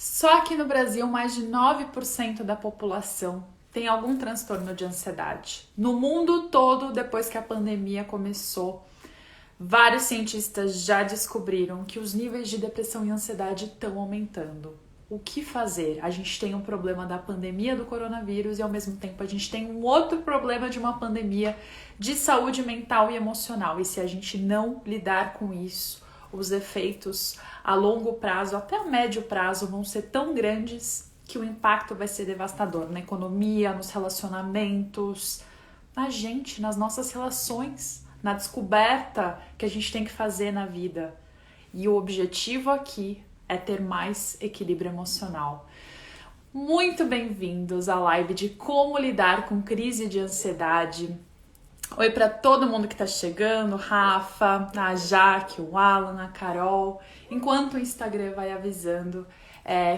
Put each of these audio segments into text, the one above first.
Só aqui no Brasil, mais de 9% da população tem algum transtorno de ansiedade. No mundo todo, depois que a pandemia começou, vários cientistas já descobriram que os níveis de depressão e ansiedade estão aumentando. O que fazer? A gente tem um problema da pandemia do coronavírus e ao mesmo tempo a gente tem um outro problema de uma pandemia de saúde mental e emocional. E se a gente não lidar com isso, os efeitos a longo prazo, até a médio prazo, vão ser tão grandes que o impacto vai ser devastador na economia, nos relacionamentos, na gente, nas nossas relações, na descoberta que a gente tem que fazer na vida. E o objetivo aqui é ter mais equilíbrio emocional. Muito bem-vindos à live de como lidar com crise de ansiedade. Oi para todo mundo que está chegando, Rafa, a Jaque, o Alan, a Carol. Enquanto o Instagram vai avisando,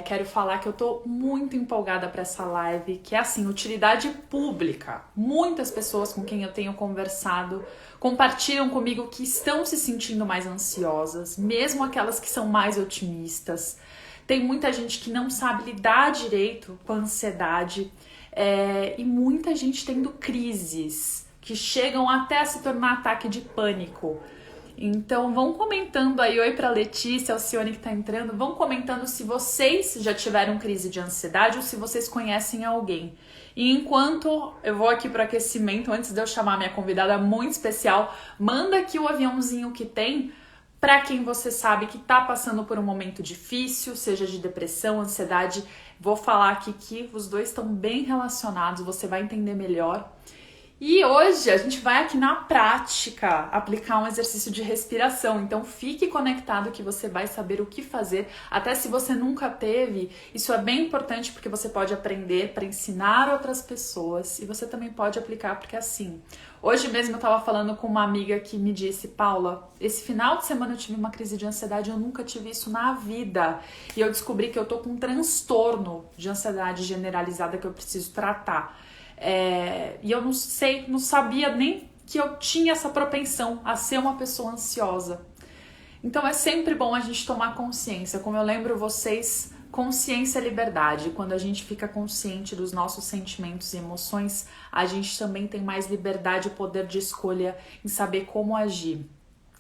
quero falar que eu tô muito empolgada para essa live, que é assim, utilidade pública. Muitas pessoas com quem eu tenho conversado compartilham comigo que estão se sentindo mais ansiosas, mesmo aquelas que são mais otimistas. Tem muita gente que não sabe lidar direito com a ansiedade e muita gente tendo crises que chegam até a se tornar ataque de pânico. Então vão comentando aí, oi pra Letícia, Alcione que tá entrando, vão comentando se vocês já tiveram crise de ansiedade ou se vocês conhecem alguém. E enquanto eu vou aqui pro aquecimento, antes de eu chamar minha convidada muito especial, manda aqui o aviãozinho que tem para quem você sabe que tá passando por um momento difícil, seja de depressão, ansiedade. Vou falar aqui que os dois estão bem relacionados, você vai entender melhor. E hoje a gente vai aqui na prática aplicar um exercício de respiração, então fique conectado que você vai saber o que fazer, até se você nunca teve, isso é bem importante porque você pode aprender para ensinar outras pessoas e você também pode aplicar porque assim, hoje mesmo eu estava falando com uma amiga que me disse, Paula, esse final de semana eu tive uma crise de ansiedade, eu nunca tive isso na vida e eu descobri que eu tô com um transtorno de ansiedade generalizada que eu preciso tratar. E eu não sabia nem que eu tinha essa propensão a ser uma pessoa ansiosa. Então é sempre bom a gente tomar consciência. Como eu lembro vocês, consciência é liberdade. Quando a gente fica consciente dos nossos sentimentos e emoções, a gente também tem mais liberdade e poder de escolha em saber como agir.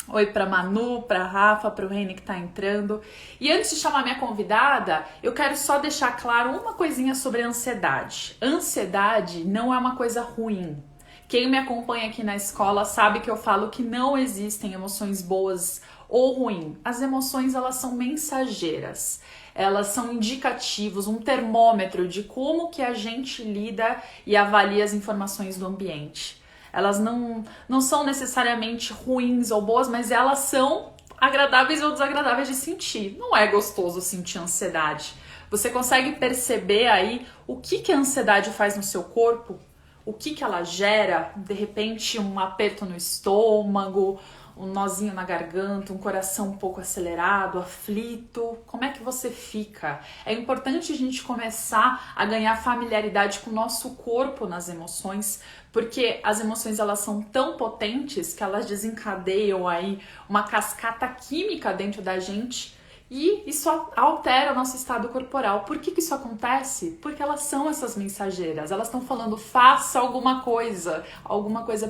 Oi para Manu, para Rafa, para o Reni que tá entrando. E antes de chamar minha convidada, eu quero só deixar claro uma coisinha sobre a ansiedade. Ansiedade não é uma coisa ruim. Quem me acompanha aqui na escola sabe que eu falo que não existem emoções boas ou ruins. As emoções, elas são mensageiras. Elas são indicativos, um termômetro de como que a gente lida e avalia as informações do ambiente. Elas não são necessariamente ruins ou boas, mas elas são agradáveis ou desagradáveis de sentir. Não é gostoso sentir ansiedade. Você consegue perceber aí o que a ansiedade faz no seu corpo? O que ela gera? De repente, um aperto no estômago, um nozinho na garganta, um coração um pouco acelerado, aflito. Como é que você fica? É importante a gente começar a ganhar familiaridade com o nosso corpo nas emoções, porque as emoções elas são tão potentes que elas desencadeiam aí uma cascata química dentro da gente e isso altera o nosso estado corporal. Por que isso acontece? Porque elas são essas mensageiras, elas estão falando faça alguma coisa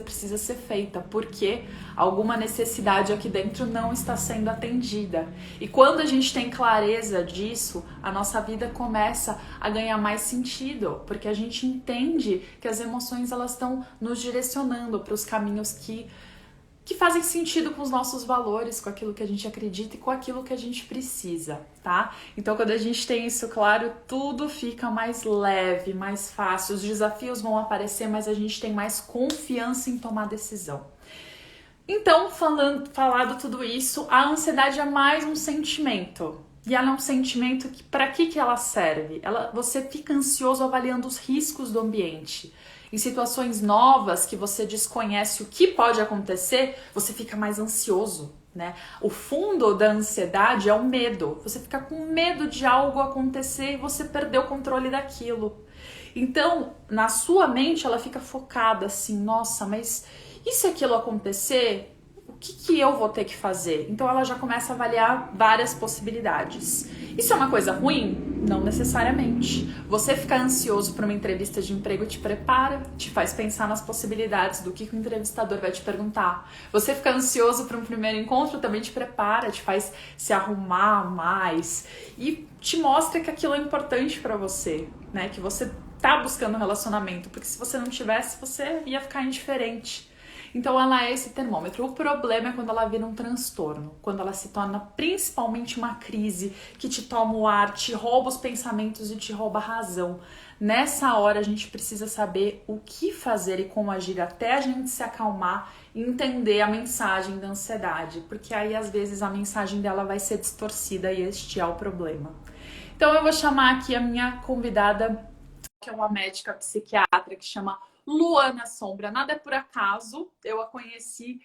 precisa ser feita, porque alguma necessidade aqui dentro não está sendo atendida. E quando a gente tem clareza disso, a nossa vida começa a ganhar mais sentido, porque a gente entende que as emoções elas estão nos direcionando para os caminhos que fazem sentido com os nossos valores, com aquilo que a gente acredita e com aquilo que a gente precisa, tá? Então, quando a gente tem isso claro, tudo fica mais leve, mais fácil, os desafios vão aparecer, mas a gente tem mais confiança em tomar decisão. Então, falado tudo isso, a ansiedade é mais um sentimento. E ela é um sentimento que, para que ela serve? Você fica ansioso avaliando os riscos do ambiente. Em situações novas que você desconhece o que pode acontecer, você fica mais ansioso, né? O fundo da ansiedade é o medo. Você fica com medo de algo acontecer e você perder o controle daquilo. Então, na sua mente, ela fica focada assim, nossa, mas e se aquilo acontecer? O que eu vou ter que fazer? Então ela já começa a avaliar várias possibilidades. Isso é uma coisa ruim? Não necessariamente. Você ficar ansioso para uma entrevista de emprego te prepara, te faz pensar nas possibilidades do que o entrevistador vai te perguntar. Você ficar ansioso para um primeiro encontro também te prepara, te faz se arrumar mais e te mostra que aquilo é importante para você, né? Que você tá buscando um relacionamento, porque se você não tivesse, você ia ficar indiferente. Então ela é esse termômetro. O problema é quando ela vira um transtorno, quando ela se torna principalmente uma crise que te toma o ar, te rouba os pensamentos e te rouba a razão. Nessa hora a gente precisa saber o que fazer e como agir até a gente se acalmar e entender a mensagem da ansiedade, porque aí às vezes a mensagem dela vai ser distorcida e este é o problema. Então eu vou chamar aqui a minha convidada, que é uma médica psiquiatra que chama Luana Sombra. Nada é por acaso, eu a conheci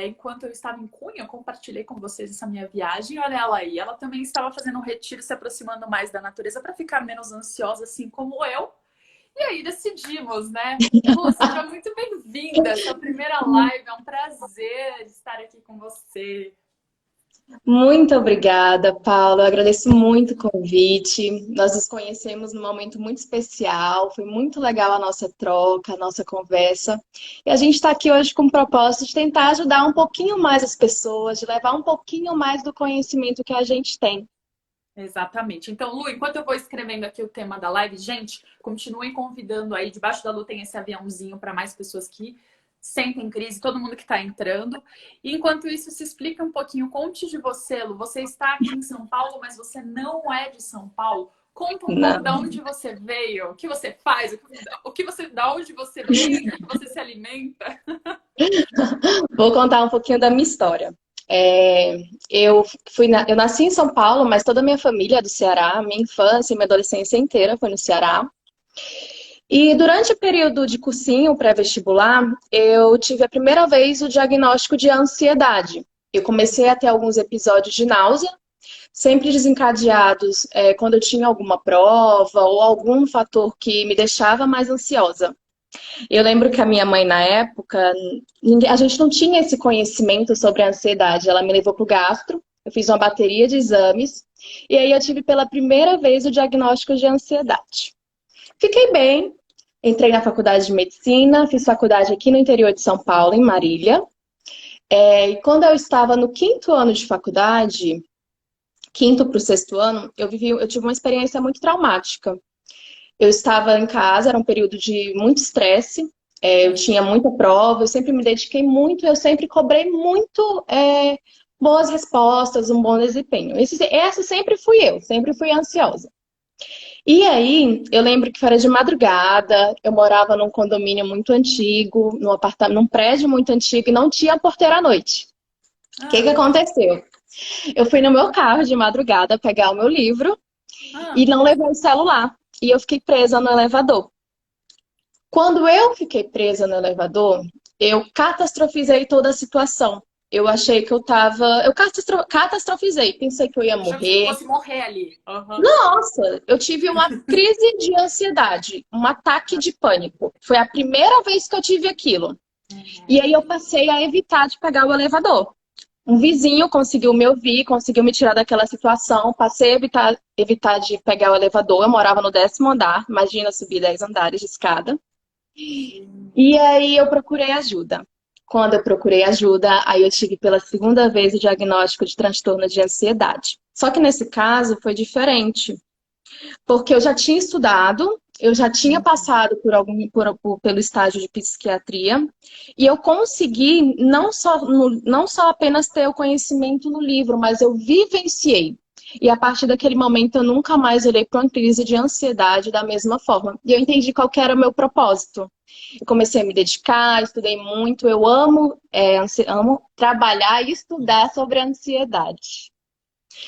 enquanto eu estava em Cunha, eu compartilhei com vocês essa minha viagem. Olha ela aí, ela também estava fazendo um retiro, se aproximando mais da natureza para ficar menos ansiosa, assim como eu. E aí decidimos, né? Lu, seja muito bem-vinda. Sua primeira live, é um prazer estar aqui com você. Muito obrigada, Paulo. Eu agradeço muito o convite. Nós nos conhecemos num momento muito especial. Foi muito legal a nossa troca, a nossa conversa. E a gente está aqui hoje com o propósito de tentar ajudar um pouquinho mais as pessoas, de levar um pouquinho mais do conhecimento que a gente tem. Exatamente. Então, Lu, enquanto eu vou escrevendo aqui o tema da live, gente, continuem convidando aí. Debaixo da Lu tem esse aviãozinho para mais pessoas que sentem crise, todo mundo que está entrando. E enquanto isso, se explica um pouquinho, conte de você, Lu. Você está aqui em São Paulo, mas você não é de São Paulo. Conta um pouco de Não. onde você veio, o que você faz, da onde você vem, do que você se alimenta. Vou contar um pouquinho da minha história. Eu nasci em São Paulo, mas toda a minha família é do Ceará. Minha infância e minha adolescência inteira foi no Ceará. E durante o período de cursinho pré-vestibular, eu tive a primeira vez o diagnóstico de ansiedade. Eu comecei a ter alguns episódios de náusea, sempre desencadeados quando eu tinha alguma prova ou algum fator que me deixava mais ansiosa. Eu lembro que a minha mãe, na época, a gente não tinha esse conhecimento sobre a ansiedade. Ela me levou para o gastro, eu fiz uma bateria de exames, e aí eu tive pela primeira vez o diagnóstico de ansiedade. Fiquei bem, entrei na faculdade de medicina, fiz faculdade aqui no interior de São Paulo, em Marília. E quando eu estava no quinto ano de faculdade, quinto para o sexto ano, eu tive uma experiência muito traumática. Eu estava em casa, era um período de muito estresse, eu tinha muita prova, eu sempre me dediquei muito, eu sempre cobrei muito boas respostas, um bom desempenho. Essa sempre fui eu, sempre fui ansiosa. E aí, eu lembro que era de madrugada, eu morava num condomínio muito antigo, num prédio muito antigo e não tinha porteira à noite. O que que Ah, aconteceu? Eu fui no meu carro de madrugada pegar o meu livro e ah. não levei o celular. E eu fiquei presa no elevador. Quando eu fiquei presa no elevador, eu catastrofizei toda a situação. Eu achei que eu tava. Catastrofizei, pensei que eu ia Achou que você morrer. fosse morrer ali. Aham. Nossa, eu tive uma crise de ansiedade, um ataque de pânico. Foi a primeira vez que eu tive aquilo. E aí eu passei a evitar de pegar o elevador. Um vizinho conseguiu me ouvir, conseguiu me tirar daquela situação. Passei a evitar de pegar o elevador. Eu morava no 10º andar, imagina subir 10 andares de escada. E aí eu procurei ajuda. Quando eu procurei ajuda, aí eu tive pela segunda vez o diagnóstico de transtorno de ansiedade. Só que nesse caso foi diferente. Porque eu já tinha estudado, eu já tinha passado pelo estágio de psiquiatria, e eu consegui não só apenas ter o conhecimento no livro, mas eu vivenciei. E a partir daquele momento eu nunca mais olhei para uma crise de ansiedade da mesma forma. E eu entendi qual que era o meu propósito. Eu comecei a me dedicar, estudei muito, eu amo trabalhar e estudar sobre a ansiedade.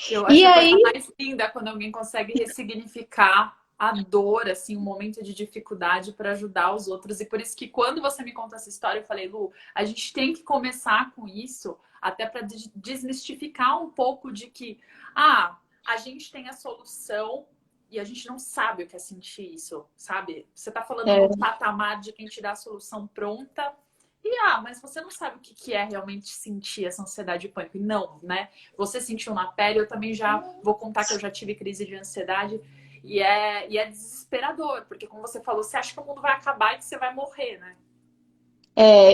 Eu E acho a aí, coisa mais linda quando alguém consegue ressignificar a dor, assim, um momento de dificuldade para ajudar os outros. E por isso que quando você me conta essa história, eu falei, Lu, a gente tem que começar com isso, até para desmistificar um pouco de que, a gente tem a solução e a gente não sabe o que é sentir isso, sabe? Você tá falando é, num patamar de quem te dá a solução pronta Mas você não sabe o que que é realmente sentir essa ansiedade e pânico. E não, né? Você sentiu na pele, eu também já vou contar que eu já tive crise de ansiedade e é desesperador, porque como você falou, você acha que o mundo vai acabar e que você vai morrer, né?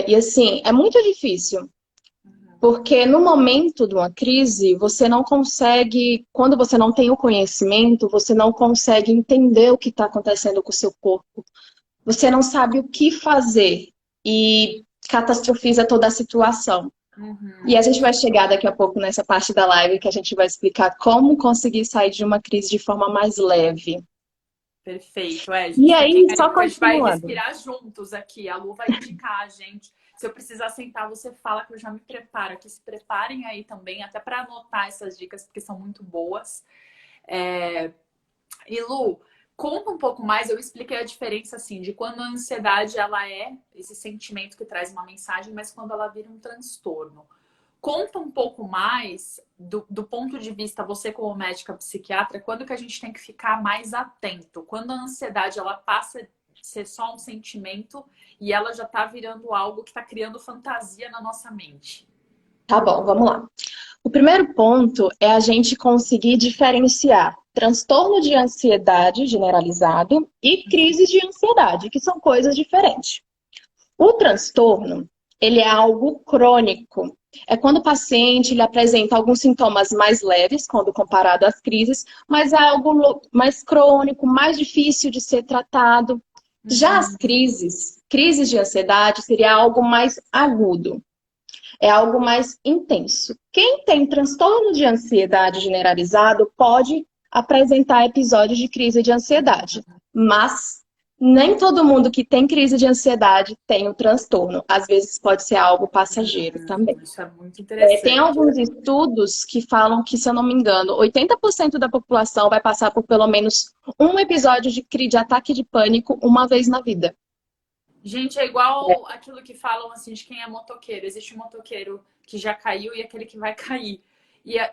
E assim, é muito difícil, porque no momento de uma crise, você não consegue, quando você não tem o conhecimento, você não consegue entender o que está acontecendo com o seu corpo. Você não sabe o que fazer e catastrofiza toda a situação. E Uhum. a gente vai chegar daqui a pouco nessa parte da live que a gente vai explicar como conseguir sair de uma crise de forma mais leve. Perfeito, a E gente fiquem aí, aí, só porque a gente vai continuando. respirar juntos aqui. A Lu vai indicar a gente. Se eu precisar sentar, você fala que eu já me preparo aqui. Se preparem aí também, até para anotar essas dicas, porque são muito boas. E Lu, conta um pouco mais. Eu expliquei a diferença assim de quando a ansiedade ela é esse sentimento que traz uma mensagem, mas quando ela vira um transtorno. Conta um pouco mais do ponto de vista, você como médica psiquiatra, quando que a gente tem que ficar mais atento? Quando a ansiedade ela passa a ser só um sentimento e ela já está virando algo que está criando fantasia na nossa mente. Tá bom, vamos lá. O primeiro ponto é a gente conseguir diferenciar transtorno de ansiedade generalizado e crise de ansiedade, que são coisas diferentes. O transtorno, ele é algo crônico. É quando o paciente ele apresenta alguns sintomas mais leves, quando comparado às crises, mas é algo mais crônico, mais difícil de ser tratado. Já as Uhum. crises de ansiedade, seria algo mais agudo. É algo mais intenso. Quem tem transtorno de ansiedade generalizado pode apresentar episódios de crise de ansiedade, mas nem todo mundo que tem crise de ansiedade tem o transtorno. Às vezes pode ser algo passageiro também. Isso é muito Tem interessante. alguns estudos que falam que, se eu não me engano, 80% da população vai passar por pelo menos um episódio de ataque de pânico uma vez na vida. Gente, é igual aquilo que falam assim de quem é motoqueiro. Existe um motoqueiro que já caiu e aquele que vai cair.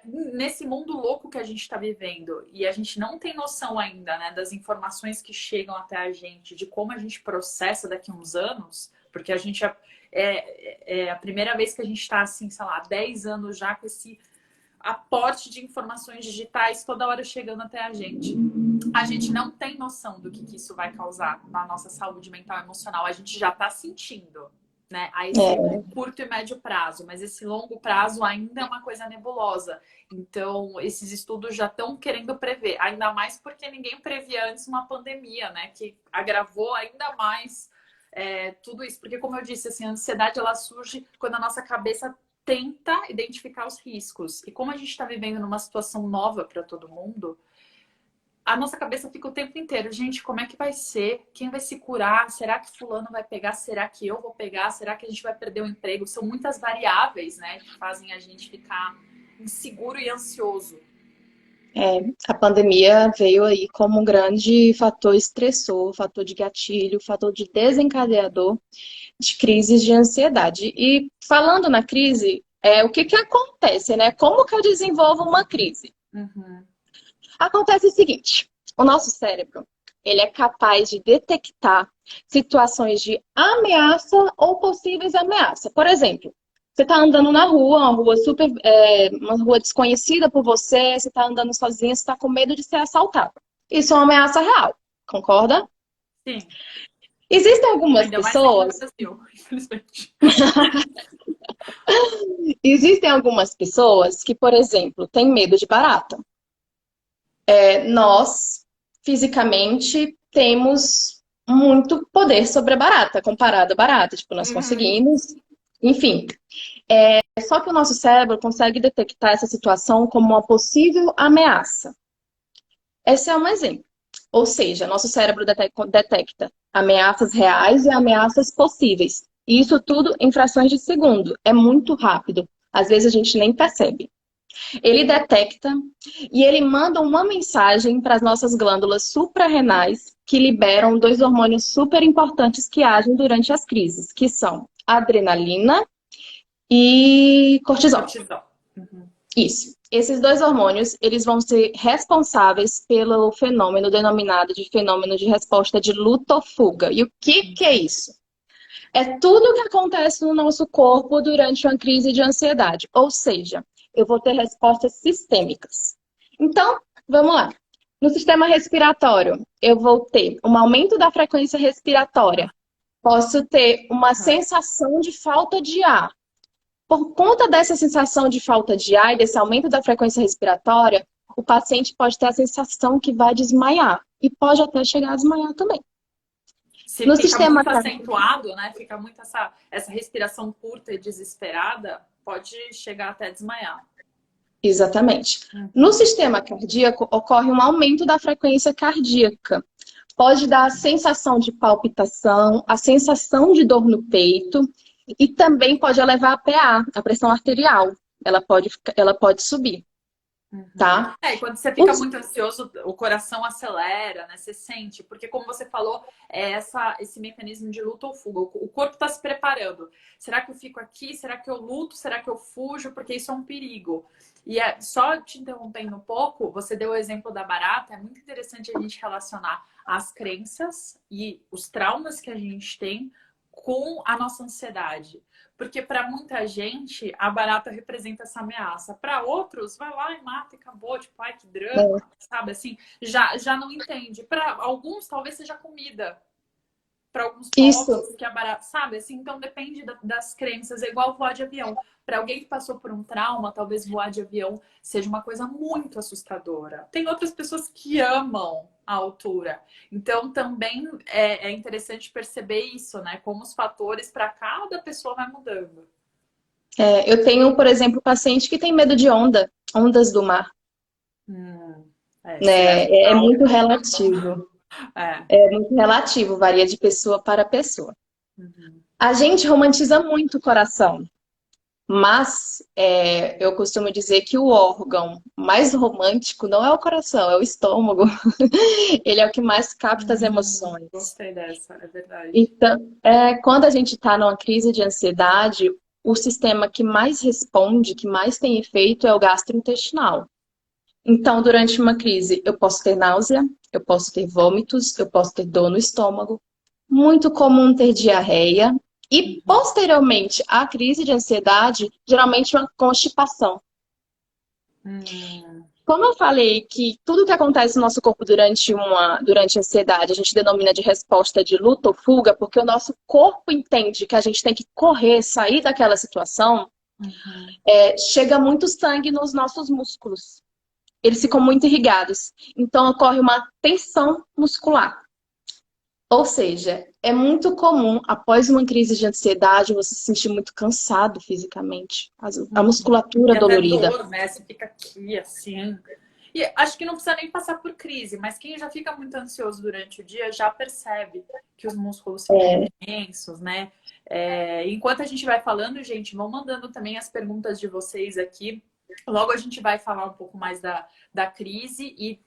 Nesse mundo louco que a gente está vivendo, e a gente não tem noção ainda, né, das informações que chegam até a gente, de como a gente processa daqui a uns anos, porque a gente é a primeira vez que a gente está assim, sei lá, há 10 anos já com esse aporte de informações digitais toda hora chegando até a gente. A gente não tem noção do que isso vai causar na nossa saúde mental e emocional. A gente já está sentindo, né? A esse É, curto e médio prazo, mas esse longo prazo ainda é uma coisa nebulosa. Então, esses estudos já estão querendo prever, ainda mais porque ninguém previa antes uma pandemia, né? Que agravou ainda mais tudo isso. Porque, como eu disse, assim, a ansiedade ela surge quando a nossa cabeça tenta identificar os riscos. E como a gente está vivendo numa situação nova para todo mundo, a nossa cabeça fica o tempo inteiro, gente, como é que vai ser? Quem vai se curar? Será que fulano vai pegar? Será que eu vou pegar? Será que a gente vai perder o emprego? São muitas variáveis, né, que fazem a gente ficar inseguro e ansioso. a pandemia veio aí como um grande fator estressor, fator de gatilho, fator de desencadeador de crises de ansiedade. E falando na crise, o que que acontece, né? Como que eu desenvolvo uma crise? Uhum. Acontece o seguinte, o nosso cérebro, ele é capaz de detectar situações de ameaça ou possíveis ameaças. Por exemplo, você está andando na rua, uma rua uma rua desconhecida por você, você está andando sozinha, você está com medo de ser assaltado. Isso é uma ameaça real, concorda? Sim, Existem algumas ainda mais aqui no pessoas, Brasil, infelizmente. existem algumas pessoas que, por exemplo, têm medo de barata. Nós, fisicamente, temos muito poder sobre a barata, comparado à barata. Tipo, nós Uhum. conseguimos, enfim. Só que o nosso cérebro consegue detectar essa situação como uma possível ameaça. Esse é um exemplo. Ou seja, nosso cérebro detecta ameaças reais e ameaças possíveis. E isso tudo em frações de segundo. É muito rápido. Às vezes a gente nem percebe. Ele detecta e ele manda uma mensagem para as nossas glândulas suprarrenais que liberam dois hormônios super importantes que agem durante as crises, que são adrenalina e cortisol. Cortisol. Uhum. Isso. Esses dois hormônios, eles vão ser responsáveis pelo fenômeno denominado de fenômeno de resposta de luta ou fuga. E o que que é isso? É tudo que acontece no nosso corpo durante uma crise de ansiedade. Ou seja, eu vou ter respostas sistêmicas. Então, vamos lá. No sistema respiratório, eu vou ter um aumento da frequência respiratória. Posso ter uma sensação de falta de ar. Por conta dessa sensação de falta de ar e desse aumento da frequência respiratória, o paciente pode ter a sensação que vai desmaiar. E pode até chegar a desmaiar também. Se No fica sistema muito acentuado, né? Fica muito essa respiração curta e desesperada, pode chegar até a desmaiar. Exatamente. No sistema cardíaco, ocorre um aumento da frequência cardíaca. Pode dar a sensação de palpitação, a sensação de dor no peito e também pode elevar a PA, a pressão arterial. Ela pode subir, tá? E quando você fica muito ansioso, o coração acelera, né? Você sente, porque como você falou, é esse mecanismo de luta ou fuga. O corpo está se preparando. Será que eu fico aqui? Será que eu luto? Será que eu fujo? Porque isso é um perigo. E só te interrompendo um pouco, você deu o exemplo da barata, é muito interessante a gente relacionar as crenças e os traumas que a gente tem com a nossa ansiedade. Porque para muita gente, a barata representa essa ameaça. Para outros, vai lá e mata e acabou. Tipo, ai, que drama, sabe? Assim, já não entende. Para alguns, talvez seja comida. Para alguns povos, que a barata, sabe? Assim, então depende das crenças. É igual voar de avião. Para alguém que passou por um trauma, talvez voar de avião seja uma coisa muito assustadora. Tem outras pessoas que amam a altura. Então também é interessante perceber isso, né? Como os fatores para cada pessoa vai mudando. Eu tenho, por exemplo, paciente que tem medo de ondas do mar. Né? É muito relativo. É muito relativo, varia de pessoa para pessoa. A gente romantiza muito o coração, mas eu costumo dizer que o órgão mais romântico não é o coração, é o estômago. Ele é o que mais capta as emoções. Gostei dessa, é verdade. Então, quando a gente está numa crise de ansiedade, o sistema que mais responde, que mais tem efeito é o gastrointestinal. Então, durante uma crise, eu posso ter náusea, eu posso ter vômitos, eu posso ter dor no estômago. Muito comum ter diarreia. E, posteriormente à crise de ansiedade, geralmente uma constipação. Como eu falei que tudo que acontece no nosso corpo durante a ansiedade, a gente denomina de resposta de luta ou fuga, porque o nosso corpo entende que a gente tem que correr, sair daquela situação, chega muito sangue nos nossos músculos. Eles ficam muito irrigados. Então, ocorre uma tensão muscular. Ou seja, é muito comum, após uma crise de ansiedade, você se sentir muito cansado fisicamente. A musculatura dolorida. Até dor, né? Você fica aqui, assim. E acho que não precisa nem passar por crise, mas quem já fica muito ansioso durante o dia já percebe que os músculos ficam tensos, né? Enquanto a gente vai falando, gente, vão mandando também as perguntas de vocês aqui. Logo a gente vai falar um pouco mais da crise e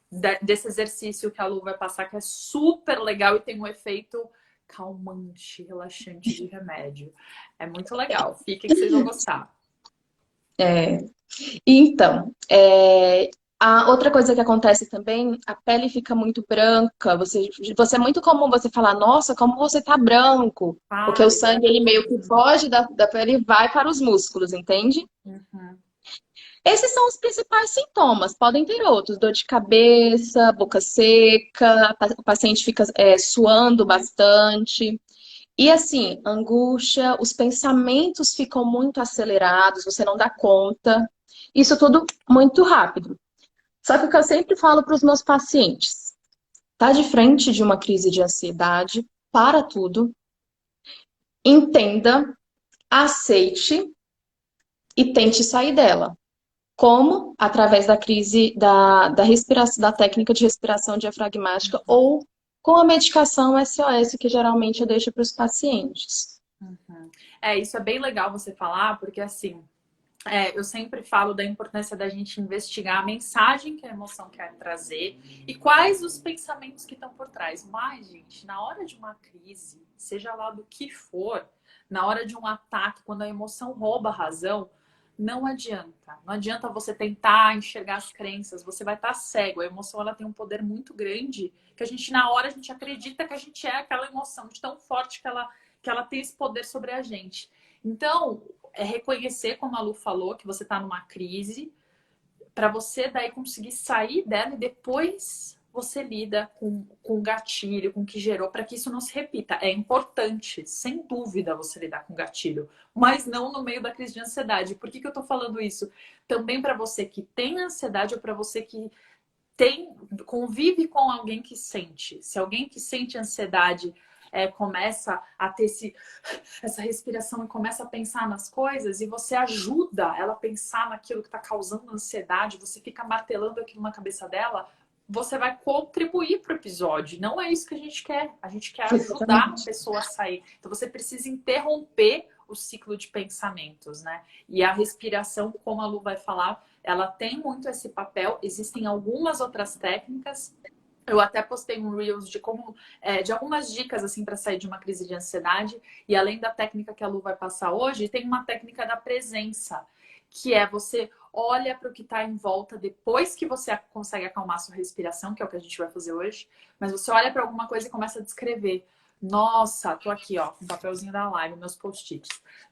desse exercício que a Lu vai passar, que é super legal e tem um efeito calmante, relaxante de remédio. É muito legal. Fiquem que vocês vão gostar. Então, a outra coisa que acontece também, a pele fica muito branca. Você é muito comum você falar, nossa, como você tá branco. Porque o sangue, ele meio que foge da pele e vai para os músculos, entende? Esses são os principais sintomas. Podem ter outros, dor de cabeça, boca seca, o paciente fica suando bastante. E assim, angústia, os pensamentos ficam muito acelerados, você não dá conta. Isso tudo muito rápido. Só que o que eu sempre falo para os meus pacientes, tá de frente de uma crise de ansiedade, para tudo, entenda, aceite e tente sair dela. Como? Através da crise da respiração, da técnica de respiração diafragmática ou com a medicação SOS, que geralmente eu deixo para os pacientes. Isso é bem legal você falar, porque assim, eu sempre falo da importância da gente investigar a mensagem que a emoção quer trazer e quais os pensamentos que estão por trás. Mas, gente, na hora de uma crise, seja lá do que for, na hora de um ataque, quando a emoção rouba a razão, não adianta. Não adianta você tentar enxergar as crenças, você vai estar cego. A emoção ela tem um poder muito grande que na hora a gente acredita que a gente é aquela emoção de tão forte que que ela tem esse poder sobre a gente. Então, é reconhecer, como a Lu falou, que você está numa crise, para você daí conseguir sair dela e depois você lida com o gatilho, com o que gerou, para que isso não se repita. É importante, sem dúvida, você lidar com o gatilho, mas não no meio da crise de ansiedade. Por que eu tô falando isso? Também para você que tem ansiedade ou para você que convive com alguém que sente. Se alguém que sente ansiedade começa a ter essa respiração e começa a pensar nas coisas e você ajuda ela a pensar naquilo que está causando ansiedade, você fica martelando aquilo na cabeça dela, você vai contribuir para o episódio. Não é isso que a gente quer. A gente quer ajudar a pessoa a sair. Então você precisa interromper o ciclo de pensamentos, né? E a respiração, como a Lu vai falar, ela tem muito esse papel. Existem algumas outras técnicas. Eu até postei um Reels de de algumas dicas assim para sair de uma crise de ansiedade. E além da técnica que a Lu vai passar hoje, tem uma técnica da presença, que é você olha para o que está em volta depois que você consegue acalmar a sua respiração, que é o que a gente vai fazer hoje. Mas você olha para alguma coisa e começa a descrever. Nossa, tô aqui, ó, com o papelzinho da live, meus post-its.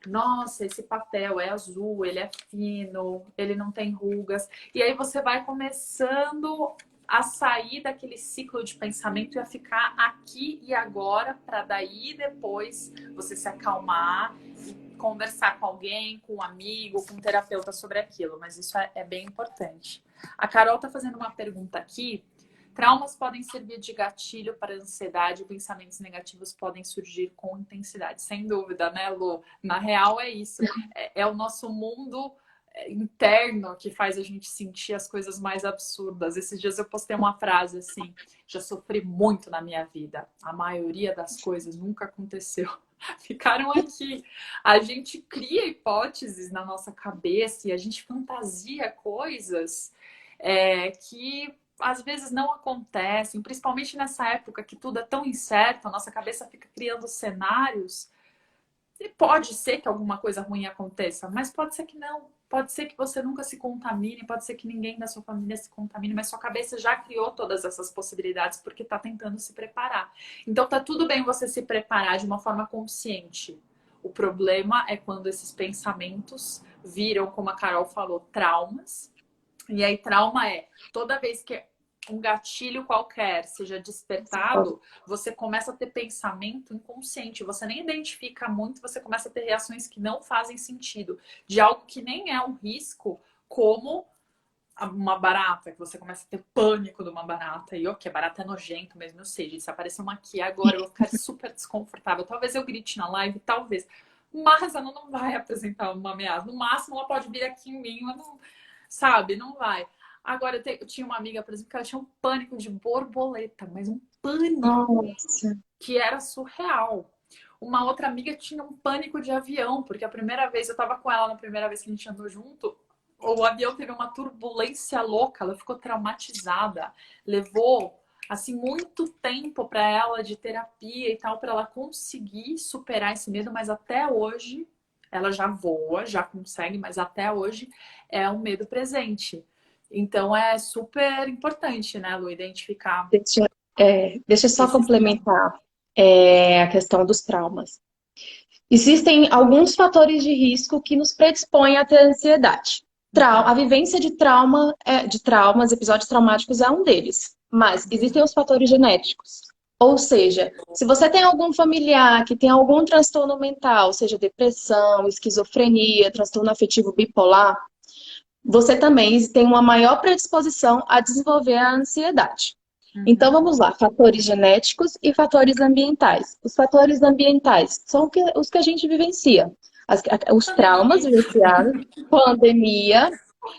Nossa, esse papel é azul, ele é fino, ele não tem rugas. E aí você vai começando a sair daquele ciclo de pensamento e a ficar aqui e agora, para daí depois você se acalmar e conversar com alguém, com um amigo, com um terapeuta sobre aquilo. Mas isso é bem importante. A Carol tá fazendo uma pergunta aqui. Traumas podem servir de gatilho para a ansiedade e pensamentos negativos podem surgir com intensidade. Sem dúvida, né, Lu? Na real é isso. É o nosso mundo interno que faz a gente sentir as coisas mais absurdas. Esses dias eu postei uma frase assim: já sofri muito na minha vida. A maioria das coisas nunca aconteceu. Ficaram aqui. A gente cria hipóteses na nossa cabeça e a gente fantasia coisas que às vezes não acontecem, principalmente nessa época que tudo é tão incerto, a nossa cabeça fica criando cenários. E pode ser que alguma coisa ruim aconteça, mas pode ser que não. Pode ser que você nunca se contamine, pode ser que ninguém da sua família se contamine, mas sua cabeça já criou todas essas possibilidades porque está tentando se preparar. Então tá tudo bem você se preparar de uma forma consciente. O problema é quando esses pensamentos viram, como a Carol falou, traumas. E aí trauma é toda vez que um gatilho qualquer seja despertado, você começa a ter pensamento inconsciente, você nem identifica muito, você começa a ter reações que não fazem sentido, de algo que nem é um risco, como uma barata, que você começa a ter pânico de uma barata, e ok, barata é nojento mesmo, eu sei, gente, se aparecer uma aqui agora, eu vou ficar super desconfortável, talvez eu grite na live, talvez, mas ela não vai apresentar uma ameaça, no máximo ela pode vir aqui em mim, ela não, sabe, não vai. Agora, eu tinha uma amiga, por exemplo, que ela tinha um pânico de borboleta, mas um pânico que era surreal. Uma outra amiga tinha um pânico de avião, porque a primeira vez, eu tava com ela na primeira vez que a gente andou junto, o avião teve uma turbulência louca, ela ficou traumatizada. Levou, assim, muito tempo para ela de terapia e tal, para ela conseguir superar esse medo, mas até hoje, ela já voa, já consegue, mas até hoje é um medo presente. Então é super importante, né, Lu, identificar. Deixa eu só complementar a questão dos traumas. Existem alguns fatores de risco que nos predispõem a ter ansiedade. A vivência de traumas, episódios traumáticos é um deles. Mas existem os fatores genéticos. Ou seja, se você tem algum familiar que tem algum transtorno mental, seja depressão, esquizofrenia, transtorno afetivo bipolar, você também tem uma maior predisposição a desenvolver a ansiedade. Então, vamos lá, fatores genéticos e fatores ambientais. Os fatores ambientais são os que a gente vivencia. Os traumas vivenciados, pandemia.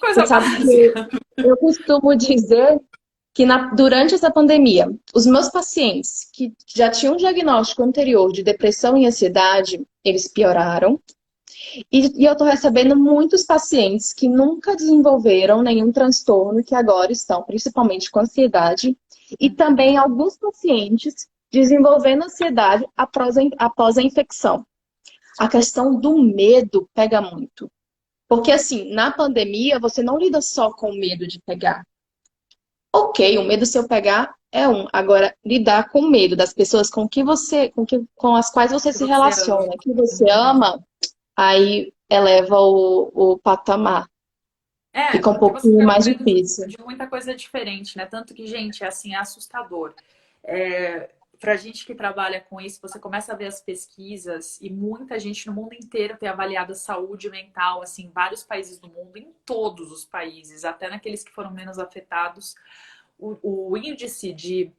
Você sabe que eu costumo dizer que durante essa pandemia, os meus pacientes que já tinham um diagnóstico anterior de depressão e ansiedade, eles pioraram. E eu estou recebendo muitos pacientes que nunca desenvolveram nenhum transtorno, que agora estão principalmente com ansiedade. E também alguns pacientes desenvolvendo ansiedade após a infecção. A questão do medo pega muito. Porque assim, na pandemia, você não lida só com o medo de pegar. Ok, o medo se eu pegar, é um. Agora, lidar com medo das pessoas com as quais você Que se você ama. relaciona, que você Uhum. ama, aí eleva o patamar. É, Fica um porque você pouquinho tá com mais medo difícil. de muita coisa diferente, né? Tanto que, gente, é assim, é assustador. É, pra gente que trabalha com isso, você começa a ver as pesquisas e muita gente no mundo inteiro tem avaliado a saúde mental, assim, em vários países do mundo, em todos os países, até naqueles que foram menos afetados. O índice de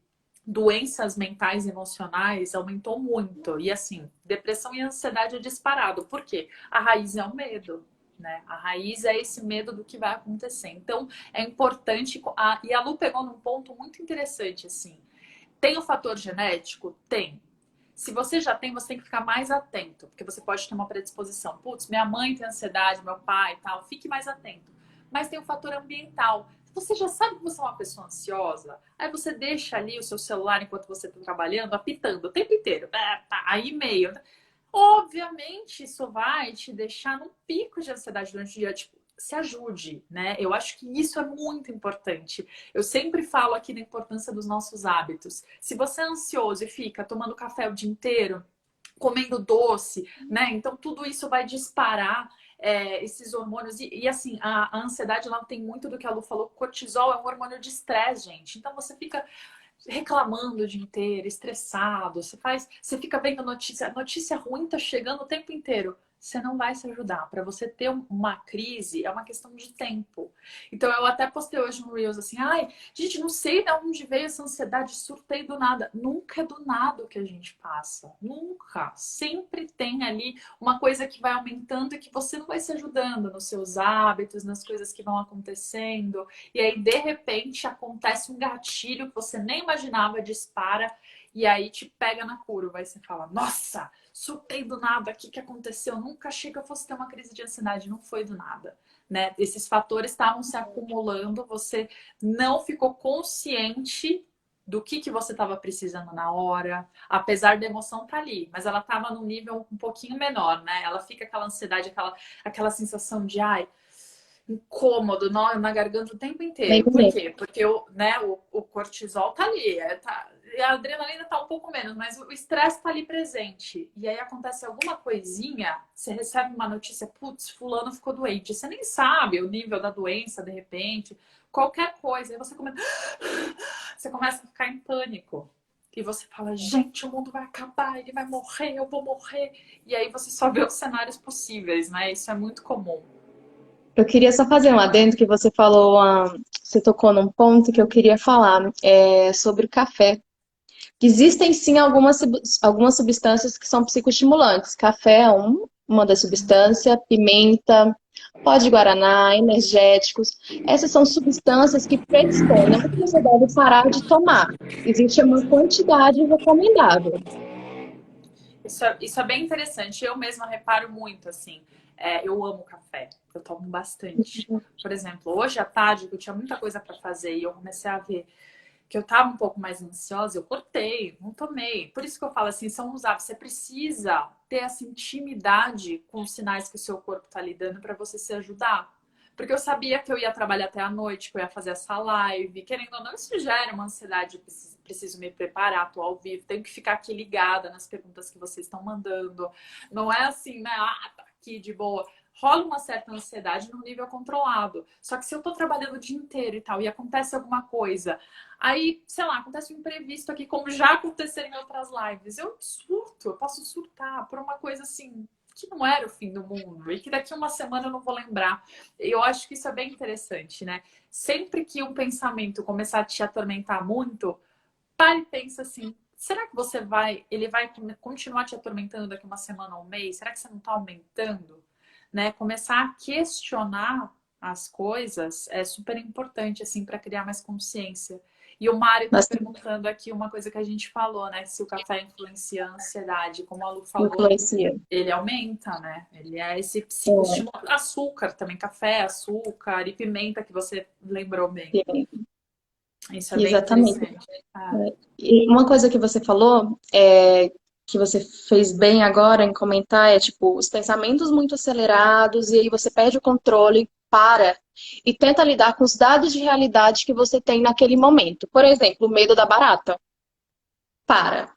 doenças mentais e emocionais aumentou muito. E assim, depressão e ansiedade é disparado. Por quê? A raiz é o medo. Né? A raiz é esse medo do que vai acontecer. Então, é importante. E a Lu pegou num ponto muito interessante. Assim, tem o fator genético? Tem. Se você já tem, você tem que ficar mais atento, porque você pode ter uma predisposição. Putz, minha mãe tem ansiedade, meu pai e tal. Fique mais atento. Mas tem o fator ambiental. Você já sabe que você é uma pessoa ansiosa, aí você deixa ali o seu celular enquanto você está trabalhando, apitando o tempo inteiro. Tá, aí e-mail. Obviamente, isso vai te deixar num pico de ansiedade durante o dia. Tipo, se ajude, né? Eu acho que isso é muito importante. Eu sempre falo aqui da importância dos nossos hábitos. Se você é ansioso e fica tomando café o dia inteiro, comendo doce, né? Então tudo isso vai disparar esses hormônios. Assim, a ansiedade ela tem muito do que a Lu falou. Cortisol é um hormônio de estresse, gente. Então você fica reclamando o dia inteiro, estressado, você fica vendo notícia ruim tá chegando o tempo inteiro. Você não vai se ajudar. Para você ter uma crise, é uma questão de tempo. Então, eu até postei hoje no Reels assim: ai, gente, não sei de onde veio essa ansiedade, surtei do nada. Nunca é do nada o que a gente passa. Nunca. Sempre tem ali uma coisa que vai aumentando e que você não vai se ajudando nos seus hábitos, nas coisas que vão acontecendo. E aí, de repente, acontece um gatilho que você nem imaginava, dispara, e aí te pega na curva. Aí você fala, nossa, surtei do nada, o que, que aconteceu? Nunca achei que eu fosse ter uma crise de ansiedade, não foi do nada. Né? Esses fatores estavam se acumulando, você não ficou consciente do que você estava precisando na hora, apesar da emoção estar ali, mas ela estava num nível um pouquinho menor, né? Ela fica aquela ansiedade, aquela sensação de ai, incômodo, nó na garganta o tempo Bem inteiro. Por mesmo. quê? Porque o cortisol tá ali, e a adrenalina tá um pouco menos, mas o estresse tá ali presente. E aí acontece alguma coisinha, você recebe uma notícia, putz, fulano ficou doente. Você nem sabe o nível da doença, de repente, qualquer coisa. Aí você começa a ficar em pânico. E você fala, gente, o mundo vai acabar, ele vai morrer, eu vou morrer. E aí você só vê os cenários possíveis, né? Isso é muito comum. Eu queria só fazer um adendo que você falou, você tocou num ponto que eu queria falar, sobre o café. Existem sim algumas substâncias que são psicoestimulantes. Café é uma das substâncias, pimenta, pó de guaraná, energéticos. Essas são substâncias que predispõem, não que você deve parar de tomar. Existe uma quantidade recomendável. Isso é bem interessante. Eu mesma reparo muito, assim. Eu amo café. Eu tomo bastante. Por exemplo, hoje à tarde, que eu tinha muita coisa para fazer e eu comecei a ver que eu estava um pouco mais ansiosa, eu cortei, não tomei. Por isso que eu falo assim, são os hábitos. Você precisa ter essa intimidade com os sinais que o seu corpo está lhe dando para você se ajudar. Porque eu sabia que eu ia trabalhar até a noite, que eu ia fazer essa live. Querendo ou não, isso gera uma ansiedade. Eu preciso me preparar, tô ao vivo, tenho que ficar aqui ligada nas perguntas que vocês estão mandando. Não é assim, né? Ah, tá aqui de boa. Rola uma certa ansiedade num nível controlado. Só que se eu tô trabalhando o dia inteiro e tal, e acontece alguma coisa, aí, sei lá, acontece um imprevisto aqui, como já aconteceu em outras lives, eu surto, eu posso surtar por uma coisa assim, que não era o fim do mundo, e que daqui uma semana eu não vou lembrar. Eu acho que isso é bem interessante, né? Sempre que um pensamento começar a te atormentar muito, pare e pensa assim, será que ele vai continuar te atormentando daqui uma semana ou um mês? Será que você não está aumentando? Né? Começar a questionar as coisas é super importante, assim, para criar mais consciência. E o Mário está Mas perguntando aqui uma coisa que a gente falou, né? Se o café influencia a ansiedade. Como a Lu falou, influencia. ele aumenta, né? Ele é esse psicoestimulante. Açúcar também, café, açúcar e pimenta que você lembrou bem. Isso é bem Exatamente. interessante. Ah, E uma coisa que você falou, que você fez bem agora em comentar, é tipo, os pensamentos muito acelerados, e aí você perde o controle para e tenta lidar com os dados de realidade que você tem naquele momento. Por exemplo, o medo da barata. Para.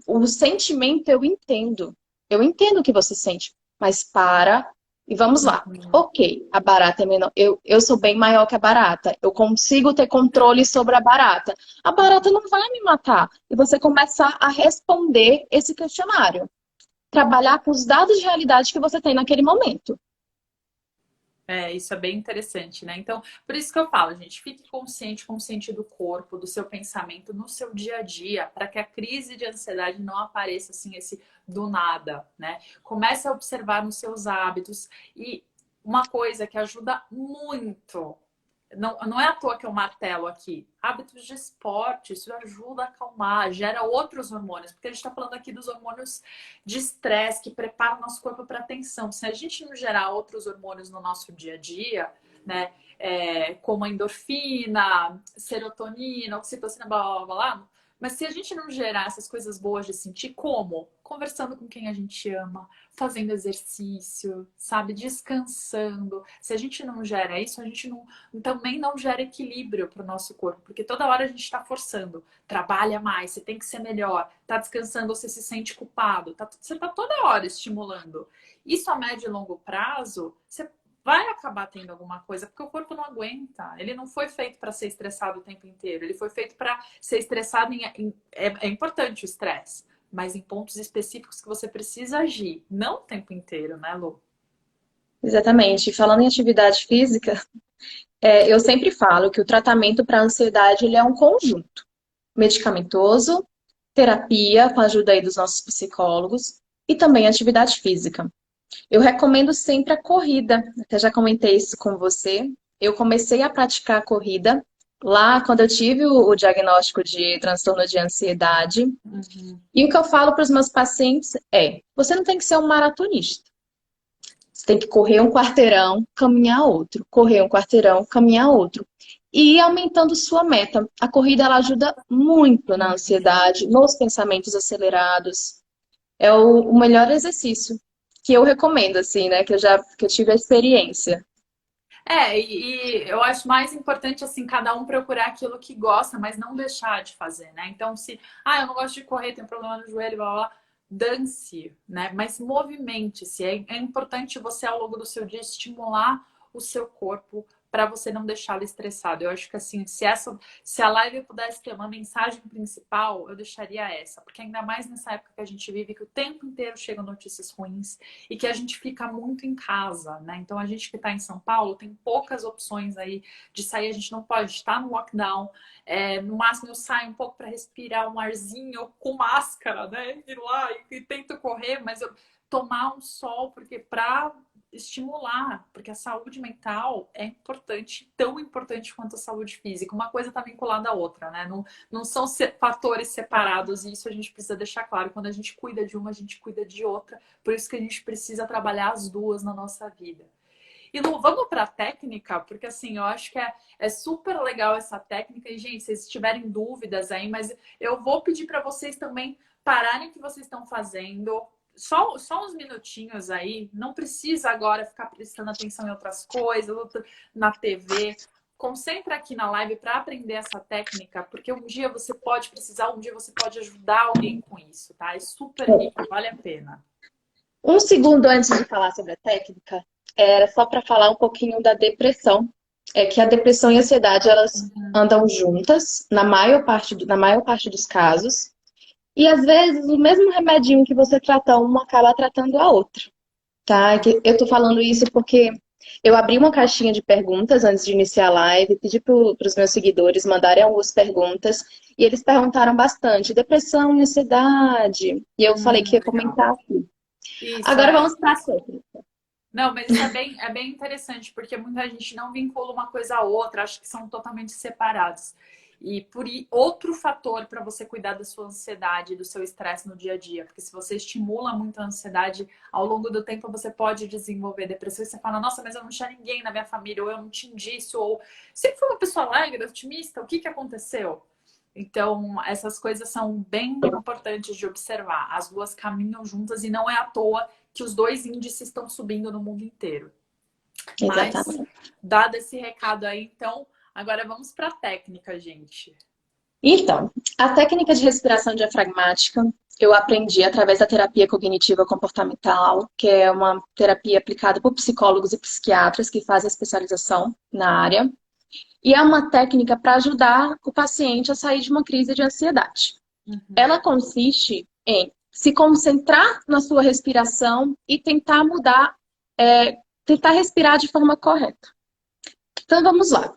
O sentimento eu entendo. Eu entendo o que você sente, mas para e vamos lá. Uhum. Ok, a barata é menor. Eu sou bem maior que a barata. Eu consigo ter controle sobre a barata. A barata não vai me matar. E você começar a responder esse questionário. Trabalhar com os dados de realidade que você tem naquele momento. É, isso é bem interessante, né? Então, por isso que eu falo, gente, fique consciente, consciente do corpo, do seu pensamento no seu dia a dia, para que a crise de ansiedade não apareça assim, esse do nada, né? Comece a observar nos seus hábitos e uma coisa que ajuda muito. Não é à toa que eu martelo aqui. Hábitos de esporte, isso ajuda a acalmar, gera outros hormônios, porque a gente está falando aqui dos hormônios de estresse que preparam o nosso corpo para a tensão. Se a gente não gerar outros hormônios no nosso dia a dia, né, como a endorfina, serotonina, oxitocina, blá blá blá, blá, mas se a gente não gerar essas coisas boas de sentir, como? Conversando com quem a gente ama, fazendo exercício, sabe? Descansando. Se a gente não gera isso, a gente não, também não gera equilíbrio para o nosso corpo, porque toda hora a gente está forçando. Trabalha mais, você tem que ser melhor. Tá descansando, você se sente culpado. Você tá toda hora estimulando. Isso a médio e longo prazo, você vai acabar tendo alguma coisa, porque o corpo não aguenta. Ele não foi feito para ser estressado o tempo inteiro. Ele foi feito para ser estressado é importante o estresse, mas em pontos específicos que você precisa agir, não o tempo inteiro, né, Lu? Exatamente. Falando em atividade física, eu sempre falo que o tratamento para a ansiedade ele é um conjunto medicamentoso, terapia com a ajuda aí dos nossos psicólogos e também atividade física. Eu recomendo sempre a corrida, até já comentei isso com você. Eu comecei a praticar a corrida lá quando eu tive o diagnóstico de transtorno de ansiedade. Uhum. E o que eu falo para os meus pacientes você não tem que ser um maratonista. Você tem que correr um quarteirão, caminhar outro. Correr um quarteirão, caminhar outro. E ir aumentando sua meta. A corrida ela ajuda muito na ansiedade, nos pensamentos acelerados. É o melhor exercício que eu recomendo, assim, né? Que eu tive a experiência. E eu acho mais importante, assim, cada um procurar aquilo que gosta, mas não deixar de fazer, né? Então, se, eu não gosto de correr, tenho problema no joelho, blá, blá, blá, dance, né? Mas movimente-se. É importante você, ao longo do seu dia, estimular o seu corpo para você não deixá-lo estressado. Eu acho que, assim, se a live pudesse ter uma mensagem principal, eu deixaria essa. Porque ainda mais nessa época que a gente vive, que o tempo inteiro chegam notícias ruins, e que a gente fica muito em casa, né? Então a gente que está em São Paulo tem poucas opções aí de sair, a gente não pode estar no lockdown. No máximo eu saio um pouco para respirar um arzinho com máscara, né? Ir lá e tento correr, mas eu tomar um sol, porque para estimular, porque a saúde mental é importante, tão importante quanto a saúde física. Uma coisa está vinculada à outra, né? Não são fatores separados, e isso a gente precisa deixar claro. Quando a gente cuida de uma, a gente cuida de outra. Por isso que a gente precisa trabalhar as duas na nossa vida. E Lu, vamos para a técnica, porque assim, eu acho que é super legal essa técnica. E, gente, se vocês tiverem dúvidas aí, mas eu vou pedir para vocês também pararem o que vocês estão fazendo. Só uns minutinhos aí, não precisa agora ficar prestando atenção em outras coisas, na TV. Concentra aqui na live para aprender essa técnica, porque um dia você pode precisar, um dia você pode ajudar alguém com isso, tá? É super rico, vale a pena. Um segundo antes de falar sobre a técnica, era só para falar um pouquinho da depressão. É que a depressão e a ansiedade, elas andam juntas na maior parte dos casos. E às vezes o mesmo remedinho que você trata uma acaba tratando a outra, tá? Eu tô falando isso porque eu abri uma caixinha de perguntas antes de iniciar a live, pedi para os meus seguidores mandarem algumas perguntas e eles perguntaram bastante, depressão e ansiedade. E eu falei que ia Legal. comentar aqui. Isso Agora é. vamos para a técnica. Não, mas isso é bem interessante, porque muita gente não vincula uma coisa à outra, acho que são totalmente separados. E outro fator para você cuidar da sua ansiedade, do seu estresse no dia a dia, porque se você estimula muito a ansiedade, ao longo do tempo você pode desenvolver depressão e você fala, nossa, mas eu não tinha ninguém na minha família, ou eu não tinha disso, ou sempre fui uma pessoa alegre, otimista, o que aconteceu? Então, essas coisas são bem importantes de observar. As duas caminham juntas e não é à toa que os dois índices estão subindo no mundo inteiro. Mas, Exatamente. dado esse recado aí, então, agora vamos para a técnica, gente. Então, a técnica de respiração diafragmática eu aprendi através da terapia cognitiva comportamental, que é uma terapia aplicada por psicólogos e psiquiatras que fazem especialização na área. E é uma técnica para ajudar o paciente a sair de uma crise de ansiedade. Uhum. Ela consiste em se concentrar na sua respiração e tentar mudar, tentar respirar de forma correta. Então vamos lá.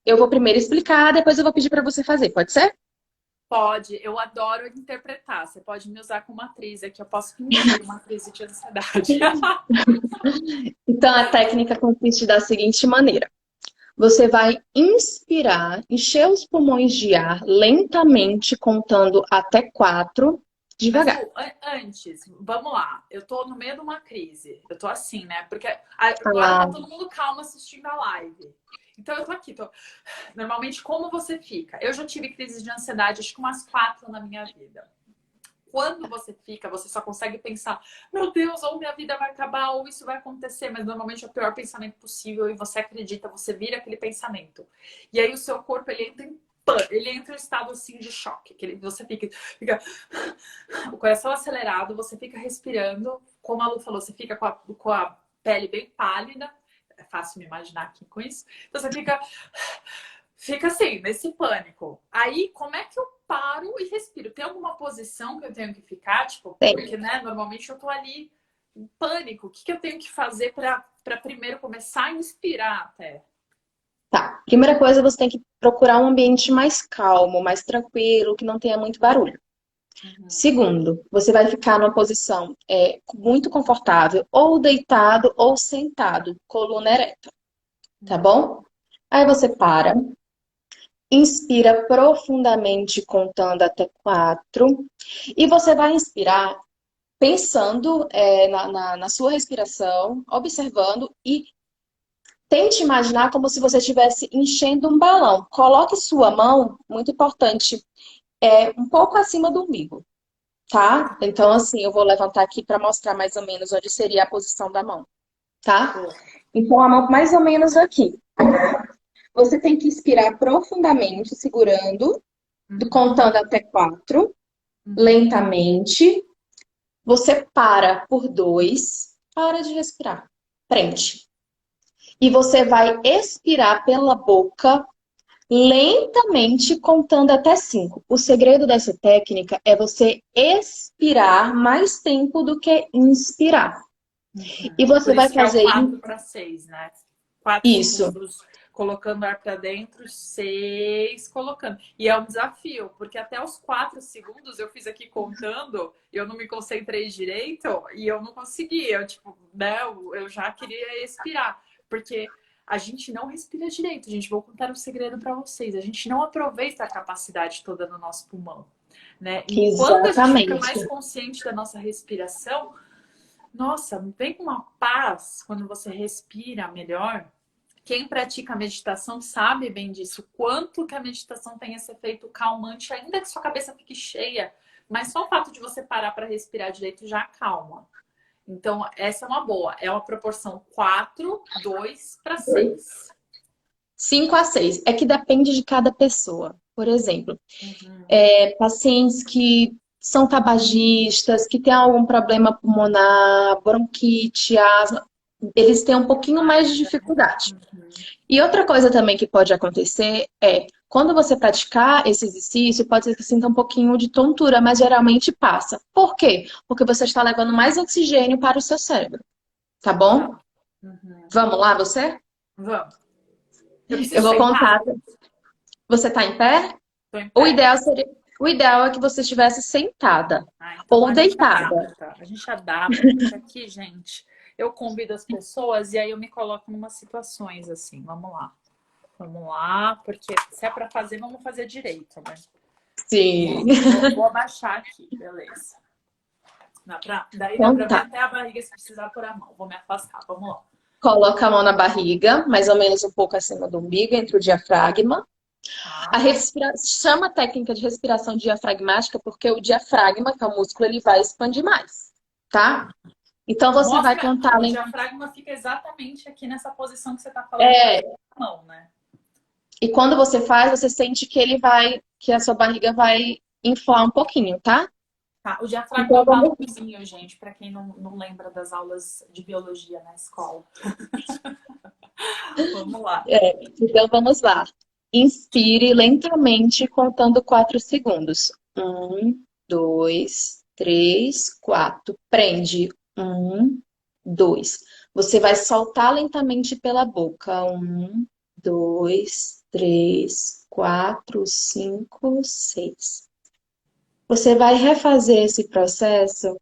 Eu vou primeiro explicar, depois eu vou pedir para você fazer, pode ser? Pode, eu adoro interpretar. Você pode me usar como atriz, é que eu posso fingir uma crise de ansiedade. Então a técnica consiste da seguinte maneira. Você vai inspirar, encher os pulmões de ar lentamente, contando até 4, Mas, devagar. Lu, antes, vamos lá. Eu tô no meio de uma crise. Eu tô assim, né? Porque agora tá Ah, todo mundo calmo assistindo a live. Então eu tô aqui. Normalmente, como você fica? Eu já tive crise de ansiedade, acho que umas 4 na minha vida. Quando você fica, você só consegue pensar, meu Deus, ou minha vida vai acabar, ou isso vai acontecer, mas normalmente é o pior pensamento possível e você acredita, você vira aquele pensamento. E aí o seu corpo, ele entra em estado assim de choque, que você fica o coração acelerado, você fica respirando, como a Lu falou, você fica com a pele bem pálida, é fácil me imaginar aqui com isso, então você fica assim, nesse pânico. Aí, como é que eu paro e respiro? Tem alguma posição que eu tenho que ficar? Tipo, tem. porque, né, normalmente eu tô ali em pânico. O que eu tenho que fazer para primeiro começar a inspirar até? Tá. Primeira coisa, você tem que procurar um ambiente mais calmo, mais tranquilo, que não tenha muito barulho. Uhum. Segundo, você vai ficar numa posição muito confortável, ou deitado ou sentado, coluna ereta, tá Uhum. bom? Aí você para, inspira profundamente, contando até 4, e você vai inspirar pensando na sua respiração, observando e tente imaginar como se você estivesse enchendo um balão. Coloque sua mão, muito importante, um pouco acima do umbigo, tá? Então, assim, eu vou levantar aqui para mostrar mais ou menos onde seria a posição da mão, tá? Boa. Então, a mão mais ou menos aqui. Você tem que inspirar profundamente, segurando, Uhum. contando até 4, Uhum. lentamente. Você para por 2, para de respirar. Prende. E você vai expirar pela boca lentamente, contando até 5. O segredo dessa técnica é você expirar mais tempo do que inspirar. Uhum. E você Por vai isso que é o fazer 4 para 6, né? 4 isso. segundos colocando ar para dentro, 6 colocando. E é um desafio, porque até os 4 segundos eu fiz aqui contando, eu não me concentrei direito e eu não consegui. Eu, tipo, né, eu já queria expirar, porque a gente não respira direito, gente. Vou contar um segredo para vocês. A gente não aproveita a capacidade toda no nosso pulmão, né? E quando a gente fica Exatamente. mais consciente da nossa respiração, nossa, vem com uma paz quando você respira melhor. Quem pratica meditação sabe bem disso, quanto que a meditação tem esse efeito calmante, ainda que sua cabeça fique cheia, mas só o fato de você parar para respirar direito já acalma. Então, essa é uma boa. É uma proporção 4, 2 para 6. 5 a 6. É que depende de cada pessoa. Por exemplo, Uhum. pacientes que são tabagistas, que têm algum problema pulmonar, bronquite, asma, eles têm um pouquinho mais de Mais, dificuldade. uhum. E outra coisa também que pode acontecer quando você praticar esse exercício, pode ser que sinta um pouquinho de tontura, mas geralmente passa. Por quê? Porque você está levando mais oxigênio para o seu cérebro, tá Tá. bom? Uhum. Vamos lá, você? Vamos. Eu Eu preciso vou sentar? contar. Você está em pé? Tô em O pé. ideal seria, o ideal é que você estivesse sentada Ah, então ou a gente deitada. adapta. A gente adapta, porque aqui, gente, eu convido as pessoas e aí eu me coloco em umas situações assim. Vamos lá. Vamos lá, porque se é para fazer, vamos fazer direito, né? Sim. Vou abaixar aqui, beleza. Daí dá Então para ver tá. até a barriga se precisar pôr a mão. Vou me afastar, vamos lá. Coloca a mão na barriga, mais ou menos um pouco acima do umbigo, entre o diafragma. A Tá? chama a técnica de respiração diafragmática porque o diafragma, que é o músculo, ele vai expandir mais, tá? Então você vai Mostra, contar. o diafragma fica exatamente aqui nessa posição que você está falando É, com a mão, né? e quando você faz, você sente que que a sua barriga vai inflar um pouquinho, tá? Tá, o diafragma é Então o vamos, balãozinho, gente, para quem não lembra das aulas de biologia na escola. Vamos lá. então vamos lá. Inspire lentamente, contando 4 segundos. 1, 2, 3, 4. Prende. 1, 2. Você vai soltar lentamente pela boca. 1, 2, 3, 4, 5, 6. Você vai refazer esse processo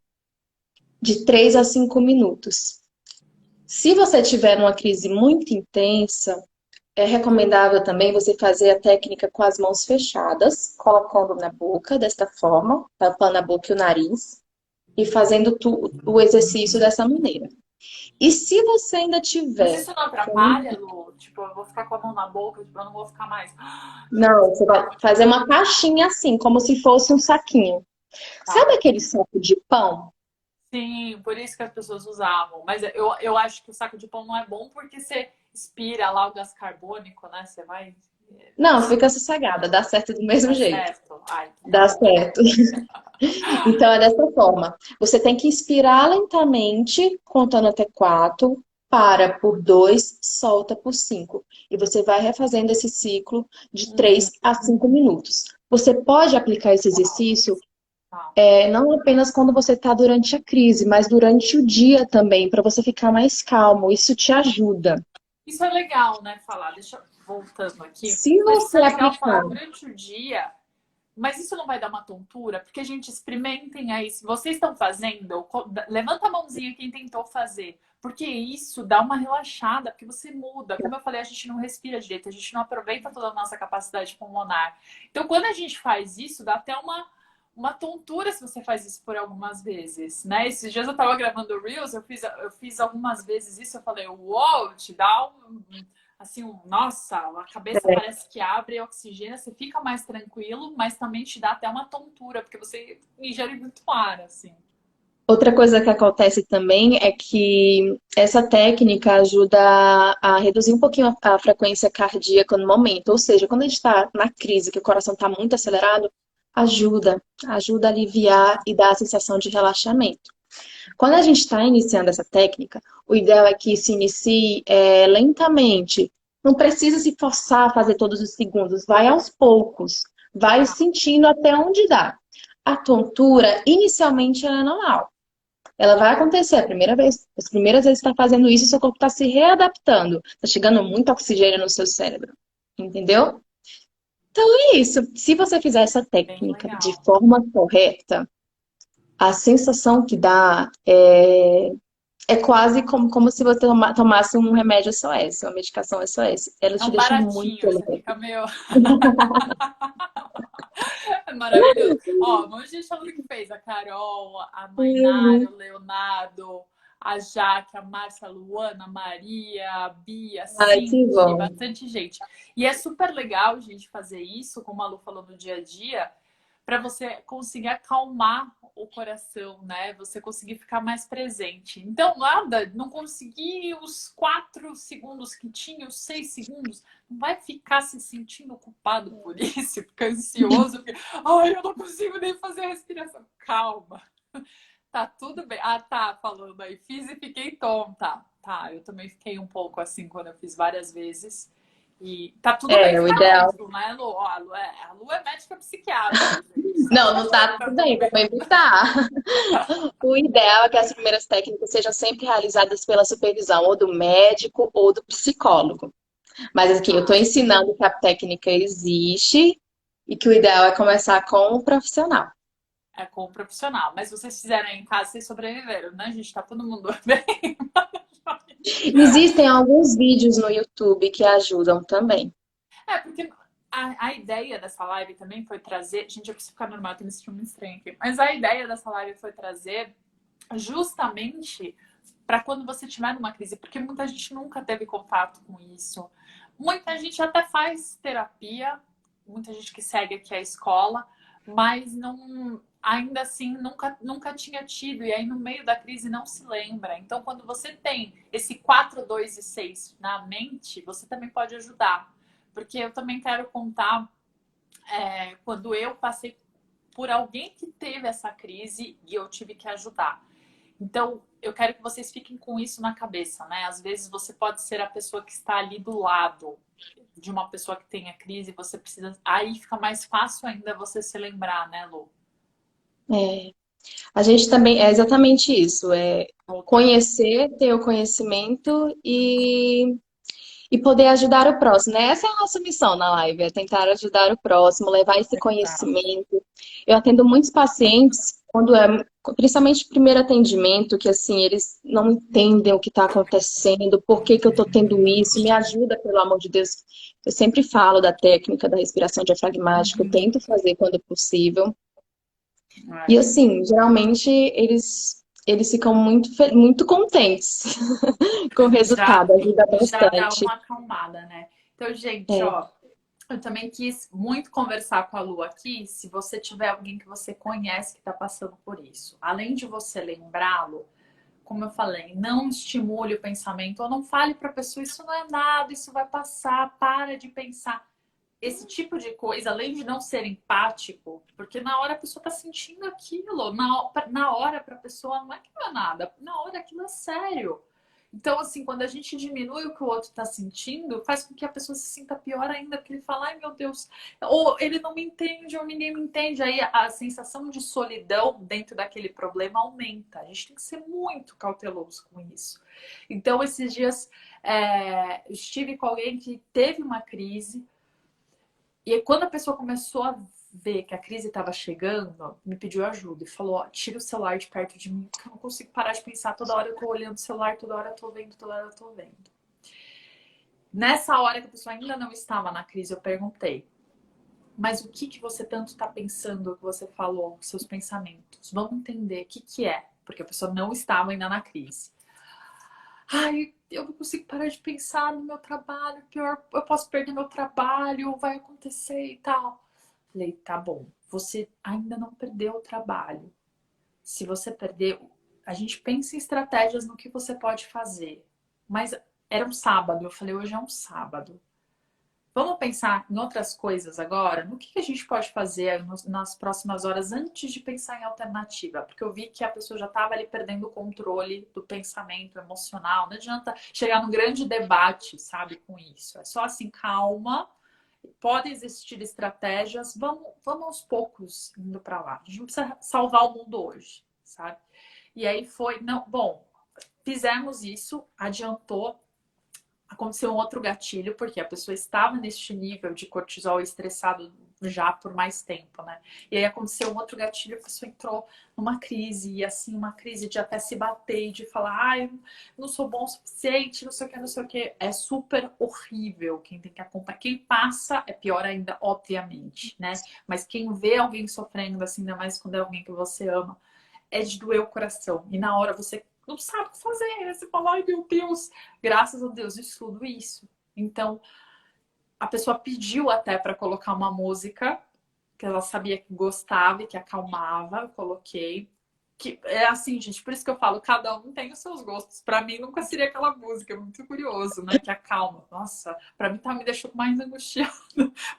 de 3 a 5 minutos. Se você tiver uma crise muito intensa, é recomendável também você fazer a técnica com as mãos fechadas, colocando na boca desta forma, tampando a boca e o nariz, e fazendo o exercício dessa maneira. E se você ainda Mas tiver isso não com... atrapalha, Lu? Tipo, eu vou ficar com a mão na boca, tipo, eu não vou ficar mais. Não, você vai fazer uma caixinha assim, como se fosse um saquinho. Sabe Tá. aquele saco de pão? Sim, por isso que as pessoas usavam. Mas eu acho que o saco de pão não é bom porque você expira lá o gás carbônico, né? Você vai. Não, fica sossegada, dá certo do mesmo Tá jeito. certo. Ai, então tá Dá bom. certo. Então, é dessa forma. Você tem que inspirar lentamente, contando até 4, para por 2, solta por 5. E você vai refazendo esse ciclo de 3 a 5 minutos. Você pode aplicar esse exercício Tá. não apenas quando você está durante a crise, mas durante o dia também, para você ficar mais calmo. Isso te ajuda. Isso é legal, né? Falar. Deixa eu voltando aqui. Se Mas isso é você legal falar aplicar, durante o dia. Mas isso não vai dar uma tontura? Porque, gente, experimentem aí. Se vocês estão fazendo, levanta a mãozinha quem tentou fazer. Porque isso dá uma relaxada, porque você muda. Como eu falei, a gente não respira direito, a gente não aproveita toda a nossa capacidade pulmonar. Então, quando a gente faz isso, dá até uma tontura se você faz isso por algumas vezes, né? Esses dias eu tava gravando o Reels, eu fiz algumas vezes isso, eu falei, uou, te dá assim, nossa, a cabeça parece que abre, oxigena, você fica mais tranquilo, mas também te dá até uma tontura, porque você ingere muito ar, assim. outra coisa que acontece também é que essa técnica ajuda a reduzir um pouquinho a frequência cardíaca no momento. Ou seja, quando a gente está na crise, que o coração está muito acelerado, ajuda a aliviar e dar a sensação de relaxamento. Quando a gente está iniciando essa técnica, o ideal é que se inicie lentamente. Não precisa se forçar a fazer todos os segundos, vai aos poucos, vai sentindo até onde dá. A tontura, inicialmente, ela é normal. Ela vai acontecer a primeira vez, as primeiras vezes que está fazendo isso, seu corpo está se readaptando. Está chegando muito oxigênio no seu cérebro. Entendeu? Então é isso. Se você fizer essa Bem técnica de legal. forma correta, a sensação que dá é quase como se você tomasse um remédio SOS, uma medicação SOS. Ela É te um deixa muito baratinho, você leve. fica meio. É maravilhoso. Ó, um monte de gente falando que fez. A Carol, a Mainara, Uhum. o Leonardo, a Jaque, a Márcia, a Luana, a Maria, a Bia, a Ai, que Cindy, bom. bastante gente. E é super legal, gente, fazer isso, como a Lu falou no dia a dia, para você conseguir acalmar o coração, né? Você conseguir ficar mais presente. Então, nada, não conseguir os 4 segundos que tinha, os 6 segundos, não vai ficar se sentindo culpado por isso, ficar ansioso, porque, ai, eu não consigo nem fazer a respiração. Calma, tá tudo bem. Ah, tá, falando aí, fiz e fiquei tonta. Tá, eu também fiquei um pouco assim quando eu fiz várias vezes. E tá tudo bem O ficar ideal. tonto, né, Lu? Ó, a Lu é médica psiquiatra, gente. Só Não, não falando, tá tá tudo tudo bem, bem. vamos evitar. O ideal é que as primeiras técnicas sejam sempre realizadas pela supervisão ou do médico ou do psicólogo. Mas aqui, eu estou Tá, ensinando que a técnica existe e que o ideal é começar com um profissional. é com o profissional. Mas vocês fizeram aí em casa, vocês sobreviveram, né, gente? Tá todo mundo bem. Existem alguns vídeos no YouTube que ajudam também. É, porque a ideia dessa live também foi trazer. Gente, eu preciso ficar normal, eu tô me sentindo muito estranho aqui. Mas a ideia dessa live foi trazer justamente para quando você estiver numa crise, porque muita gente nunca teve contato com isso. Muita gente até faz terapia, muita gente que segue aqui a escola, mas não. ainda assim nunca tinha tido, e aí no meio da crise não se lembra. Então, quando você tem esse 4, 2 e 6 na mente, você também pode ajudar. Porque eu também quero contar quando eu passei por alguém que teve essa crise e eu tive que ajudar. Então, eu quero que vocês fiquem com isso na cabeça, né? Às vezes você pode ser a pessoa que está ali do lado de uma pessoa que tem a crise, você precisa. Aí fica mais fácil ainda você se lembrar, né, Lu? É, a gente também é exatamente isso, é Voltando. conhecer, ter o conhecimento e poder ajudar o próximo, né? Essa é a nossa missão na live, é tentar ajudar o próximo, levar esse Exato. conhecimento. Eu atendo muitos pacientes quando principalmente primeiro atendimento, que assim, eles não entendem o que está acontecendo, por que que eu estou tendo isso, me ajuda, pelo amor de Deus. Eu sempre falo da técnica da respiração diafragmática, eu Uhum. tento fazer quando possível. E É. assim, geralmente eles ficam muito contentes com o Já, resultado, ajuda já dá bastante. uma acalmada, né? Então, gente, É, ó, eu também quis muito conversar com a Lu aqui, se você tiver alguém que você conhece que está passando por isso. Além de você lembrá-lo, como eu falei, não estimule o pensamento ou não fale para a pessoa, isso não é nada, isso vai passar, para de pensar. Esse tipo de coisa, além de não ser empático, porque na hora a pessoa está sentindo aquilo, na hora para a pessoa não é que não é nada, na hora aquilo é sério. Então, assim, quando a gente diminui o que o outro está sentindo, faz com que a pessoa se sinta pior ainda, porque ele fala, ai meu Deus, ou ele não me entende, ou ninguém me entende. Aí a sensação de solidão dentro daquele problema aumenta. A gente tem que ser muito cauteloso com isso. Então, esses dias, estive com alguém que teve uma crise, e aí, quando a pessoa começou a ver que a crise estava chegando, me pediu ajuda e falou: ó, tira o celular de perto de mim, porque eu não consigo parar de pensar. Toda hora eu tô olhando o celular, toda hora eu tô vendo, toda hora eu tô vendo. Nessa hora que a pessoa ainda não estava na crise, eu perguntei: mas o que que você tanto está pensando, o que você falou, seus pensamentos? Vamos entender o que que é, porque a pessoa não estava ainda na crise. Ai, eu não consigo parar de pensar no meu trabalho, pior, eu posso perder meu trabalho, vai acontecer e tal. Falei, tá bom, você ainda não perdeu o trabalho. Se você perder, a gente pensa em estratégias no que você pode fazer. Mas era um sábado, eu falei, hoje é um sábado. Vamos pensar em outras coisas agora? No que a gente pode fazer nas próximas horas antes de pensar em alternativa? Porque eu vi que a pessoa já estava ali perdendo o controle do pensamento emocional. Não adianta chegar num grande debate, sabe, com isso. É só assim, calma. Podem existir estratégias. Vamos aos poucos indo para lá. A gente não precisa salvar o mundo hoje, sabe? E aí foi, não, bom, fizemos isso, adiantou. Aconteceu um outro gatilho, porque a pessoa estava neste nível de cortisol estressado já por mais tempo, né? E aí aconteceu um outro gatilho, a pessoa entrou numa crise, e assim, uma crise de até se bater, de falar, ai, não sou bom o suficiente, não sei o que, não sei o que. É super horrível quem tem que acompanhar. Quem passa é pior ainda, obviamente, né? Mas quem vê alguém sofrendo, assim, ainda mais quando é alguém que você ama, é de doer o coração. E na hora você não sabe o que fazer. Né? Você fala, ai meu Deus, graças a Deus, estudo isso. Então, a pessoa pediu até para colocar uma música que ela sabia que gostava e que acalmava. Eu coloquei. Que é assim, gente, por isso que eu falo, cada um tem os seus gostos. Para mim nunca seria aquela música, é muito curioso, né? Que acalma. Nossa, para mim tá me deixando mais angustiada.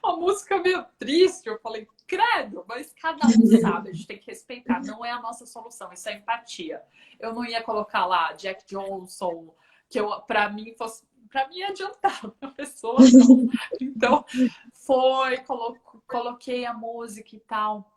Uma música meio triste, eu falei, credo, mas cada um sabe, a gente tem que respeitar, não é a nossa solução, isso é empatia. Eu não ia colocar lá Jack Johnson, que eu para mim fosse para mim adiantar, a pessoa não. Então, coloquei a música e tal.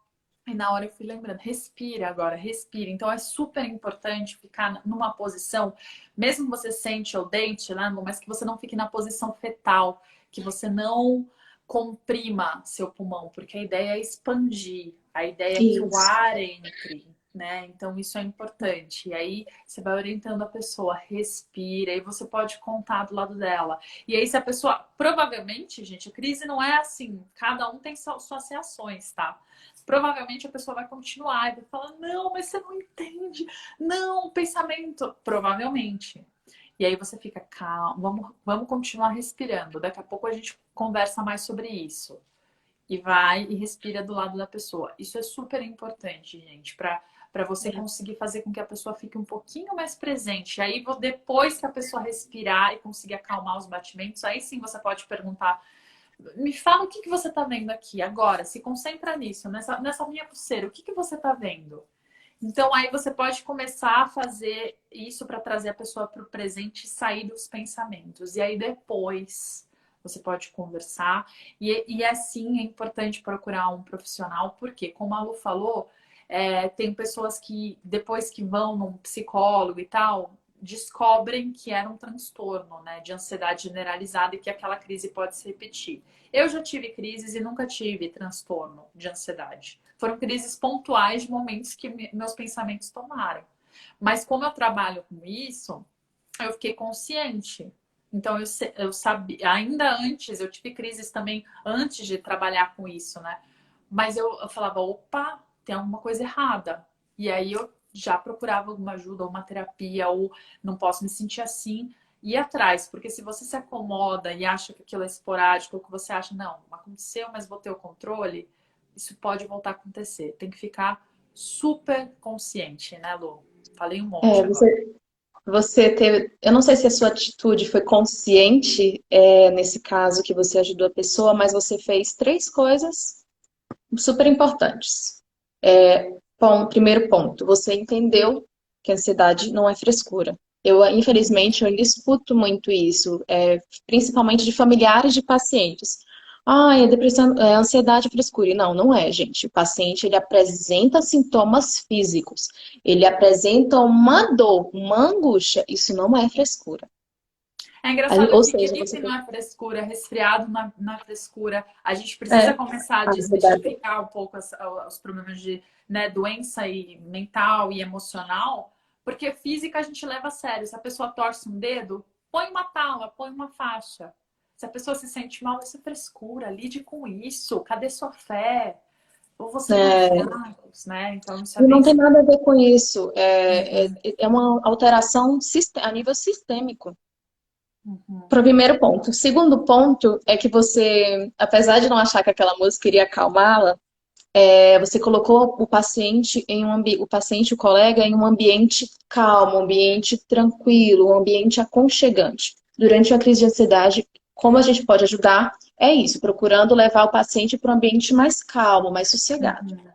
E na hora eu fui lembrando, respira agora, respira. Então é super importante ficar numa posição, mesmo que você sente o dente, né, mas que você não fique na posição fetal, que você não comprima seu pulmão, porque a ideia é expandir, a ideia é que o isso. ar entre, né? Então isso é importante. E aí você vai orientando a pessoa, respira, e você pode contar do lado dela. E aí se a pessoa, provavelmente, gente, a crise não é assim, cada um tem suas reações, tá? Provavelmente a pessoa vai continuar e vai falar, não, mas você não entende. Não, pensamento. Provavelmente. E aí você fica, calmo, vamos continuar respirando. Daqui a pouco a gente conversa mais sobre isso. e vai e respira do lado da pessoa. Isso é super importante, gente, para você conseguir fazer com que a pessoa fique um pouquinho mais presente. Aí, depois que a pessoa respirar e conseguir acalmar os batimentos, aí sim você pode perguntar: me fala o que você está vendo aqui agora, se concentra nisso, nessa minha pulseira, o que você está vendo? Então, aí você pode começar a fazer isso para trazer a pessoa para o presente e sair dos pensamentos. E aí depois você pode conversar. E assim é importante procurar um profissional, porque, como a Lu falou, tem pessoas que depois que vão num psicólogo e tal, descobrem que era um transtorno, né, de ansiedade generalizada e que aquela crise pode se repetir. Eu já tive crises e nunca tive transtorno de ansiedade. Foram crises pontuais de momentos que meus pensamentos tomaram. Mas como eu trabalho com isso, eu fiquei consciente. Então eu sabia, ainda antes, eu tive crises também antes de trabalhar com isso, né? Mas eu falava, opa, tem alguma coisa errada. E aí eu já procurava alguma ajuda, ou uma terapia, ou não posso me sentir assim, ir atrás. Porque se você se acomoda e acha que aquilo é esporádico, ou que você acha, não, aconteceu, mas vou ter o controle, isso pode voltar a acontecer. Tem que ficar super consciente, né, Lu? Falei um monte É, agora. você teve. Eu não sei se a sua atitude foi consciente, nesse caso que você ajudou a pessoa, mas você fez três coisas super importantes. Primeiro ponto, você entendeu que a ansiedade não é frescura. Infelizmente, eu ainda escuto muito isso, principalmente de familiares de pacientes. Ah, é depressão, é ansiedade e frescura. E não, não é, gente. O paciente, ele apresenta sintomas físicos. Ele apresenta uma dor, uma angústia. Isso não é frescura. É engraçado Ou que seja, gripe você não é frescura, resfriado não é frescura. A gente precisa é, começar a a ansiedade. desmistificar um pouco os problemas de, né, doença e mental e emocional, porque física a gente leva a sério. Se a pessoa torce um dedo, põe uma tala, põe uma faixa. Se a pessoa se sente mal, isso é frescura, lide com isso. Cadê sua fé? Ou vocês são É, fracos, né? Então isso é e bem não tem sério. nada a ver com isso. Uhum, É uma alteração a nível sistêmico. uhum, Para o primeiro ponto. O segundo ponto é que você, apesar de não achar que aquela música iria acalmá-la, você colocou o paciente o paciente, o colega, em um ambiente calmo, um ambiente tranquilo, um ambiente aconchegante. Durante uma crise de ansiedade, como a gente pode ajudar? É isso, procurando levar o paciente para um ambiente mais calmo, mais sossegado. uhum.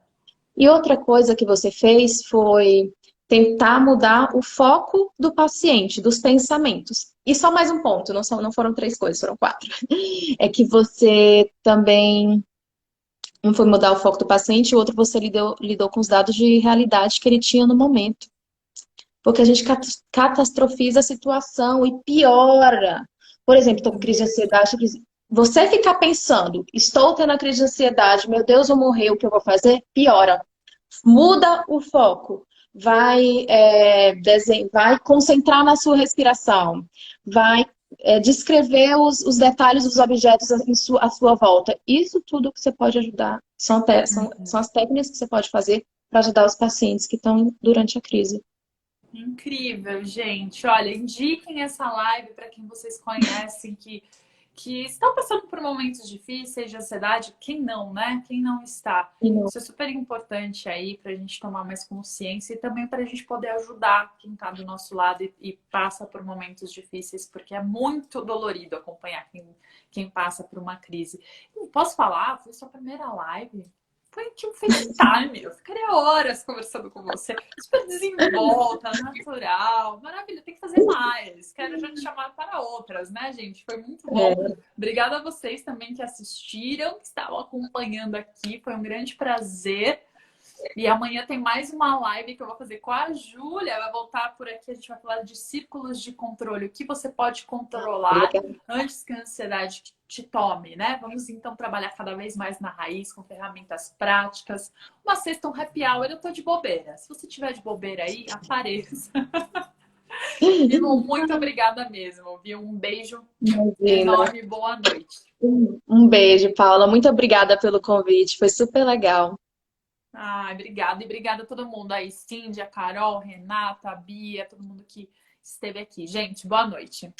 E outra coisa que você fez foi tentar mudar o foco do paciente, dos pensamentos. E só mais um ponto, não foram três coisas, foram quatro. É que você também, um foi mudar o foco do paciente, e o outro você lidou com os dados de realidade que ele tinha no momento. Porque a gente catastrofiza a situação e piora. Por exemplo, estou com crise de ansiedade. Você ficar pensando, estou tendo a crise de ansiedade, meu Deus, vou morrer, o que eu vou fazer? Piora. Muda o foco. Vai concentrar na sua respiração. Vai descrever os detalhes dos objetos à sua volta. Isso tudo que você pode ajudar. São as técnicas que você pode fazer para ajudar os pacientes que estão durante a crise. Incrível, gente. Olha, indiquem essa live para quem vocês conhecem que estão passando por momentos difíceis de ansiedade. Quem não, né? Quem não está? E não, Isso é super importante aí para a gente tomar mais consciência e também para a gente poder ajudar quem está do nosso lado e passa por momentos difíceis, porque é muito dolorido acompanhar quem passa por uma crise. Posso falar? Foi sua primeira live? Foi tipo um FaceTime. Eu ficaria horas conversando com você. Super desenvolta, natural. Maravilha, tem que fazer mais. Quero já te chamar para outras, né, gente? Foi muito bom. é, Obrigada a vocês também que assistiram, que estavam acompanhando aqui. Foi um grande prazer. E amanhã tem mais uma live que eu vou fazer com a Júlia. Vai voltar por aqui. A gente vai falar de círculos de controle. O que você pode controlar obrigada. antes que a ansiedade te tome, né? Vamos então trabalhar cada vez mais na raiz, com ferramentas práticas. Uma sexta, um happy hour. Eu tô de bobeira. Se você tiver de bobeira aí, apareça. E muito obrigada mesmo, viu? Um beijo Imagina. enorme. Boa noite. Um beijo, Paula. Muito obrigada pelo convite. Foi super legal. Ai, obrigada. E obrigada a todo mundo aí. Cíndia, Carol, Renata, Bia, todo mundo que esteve aqui. Gente, boa noite.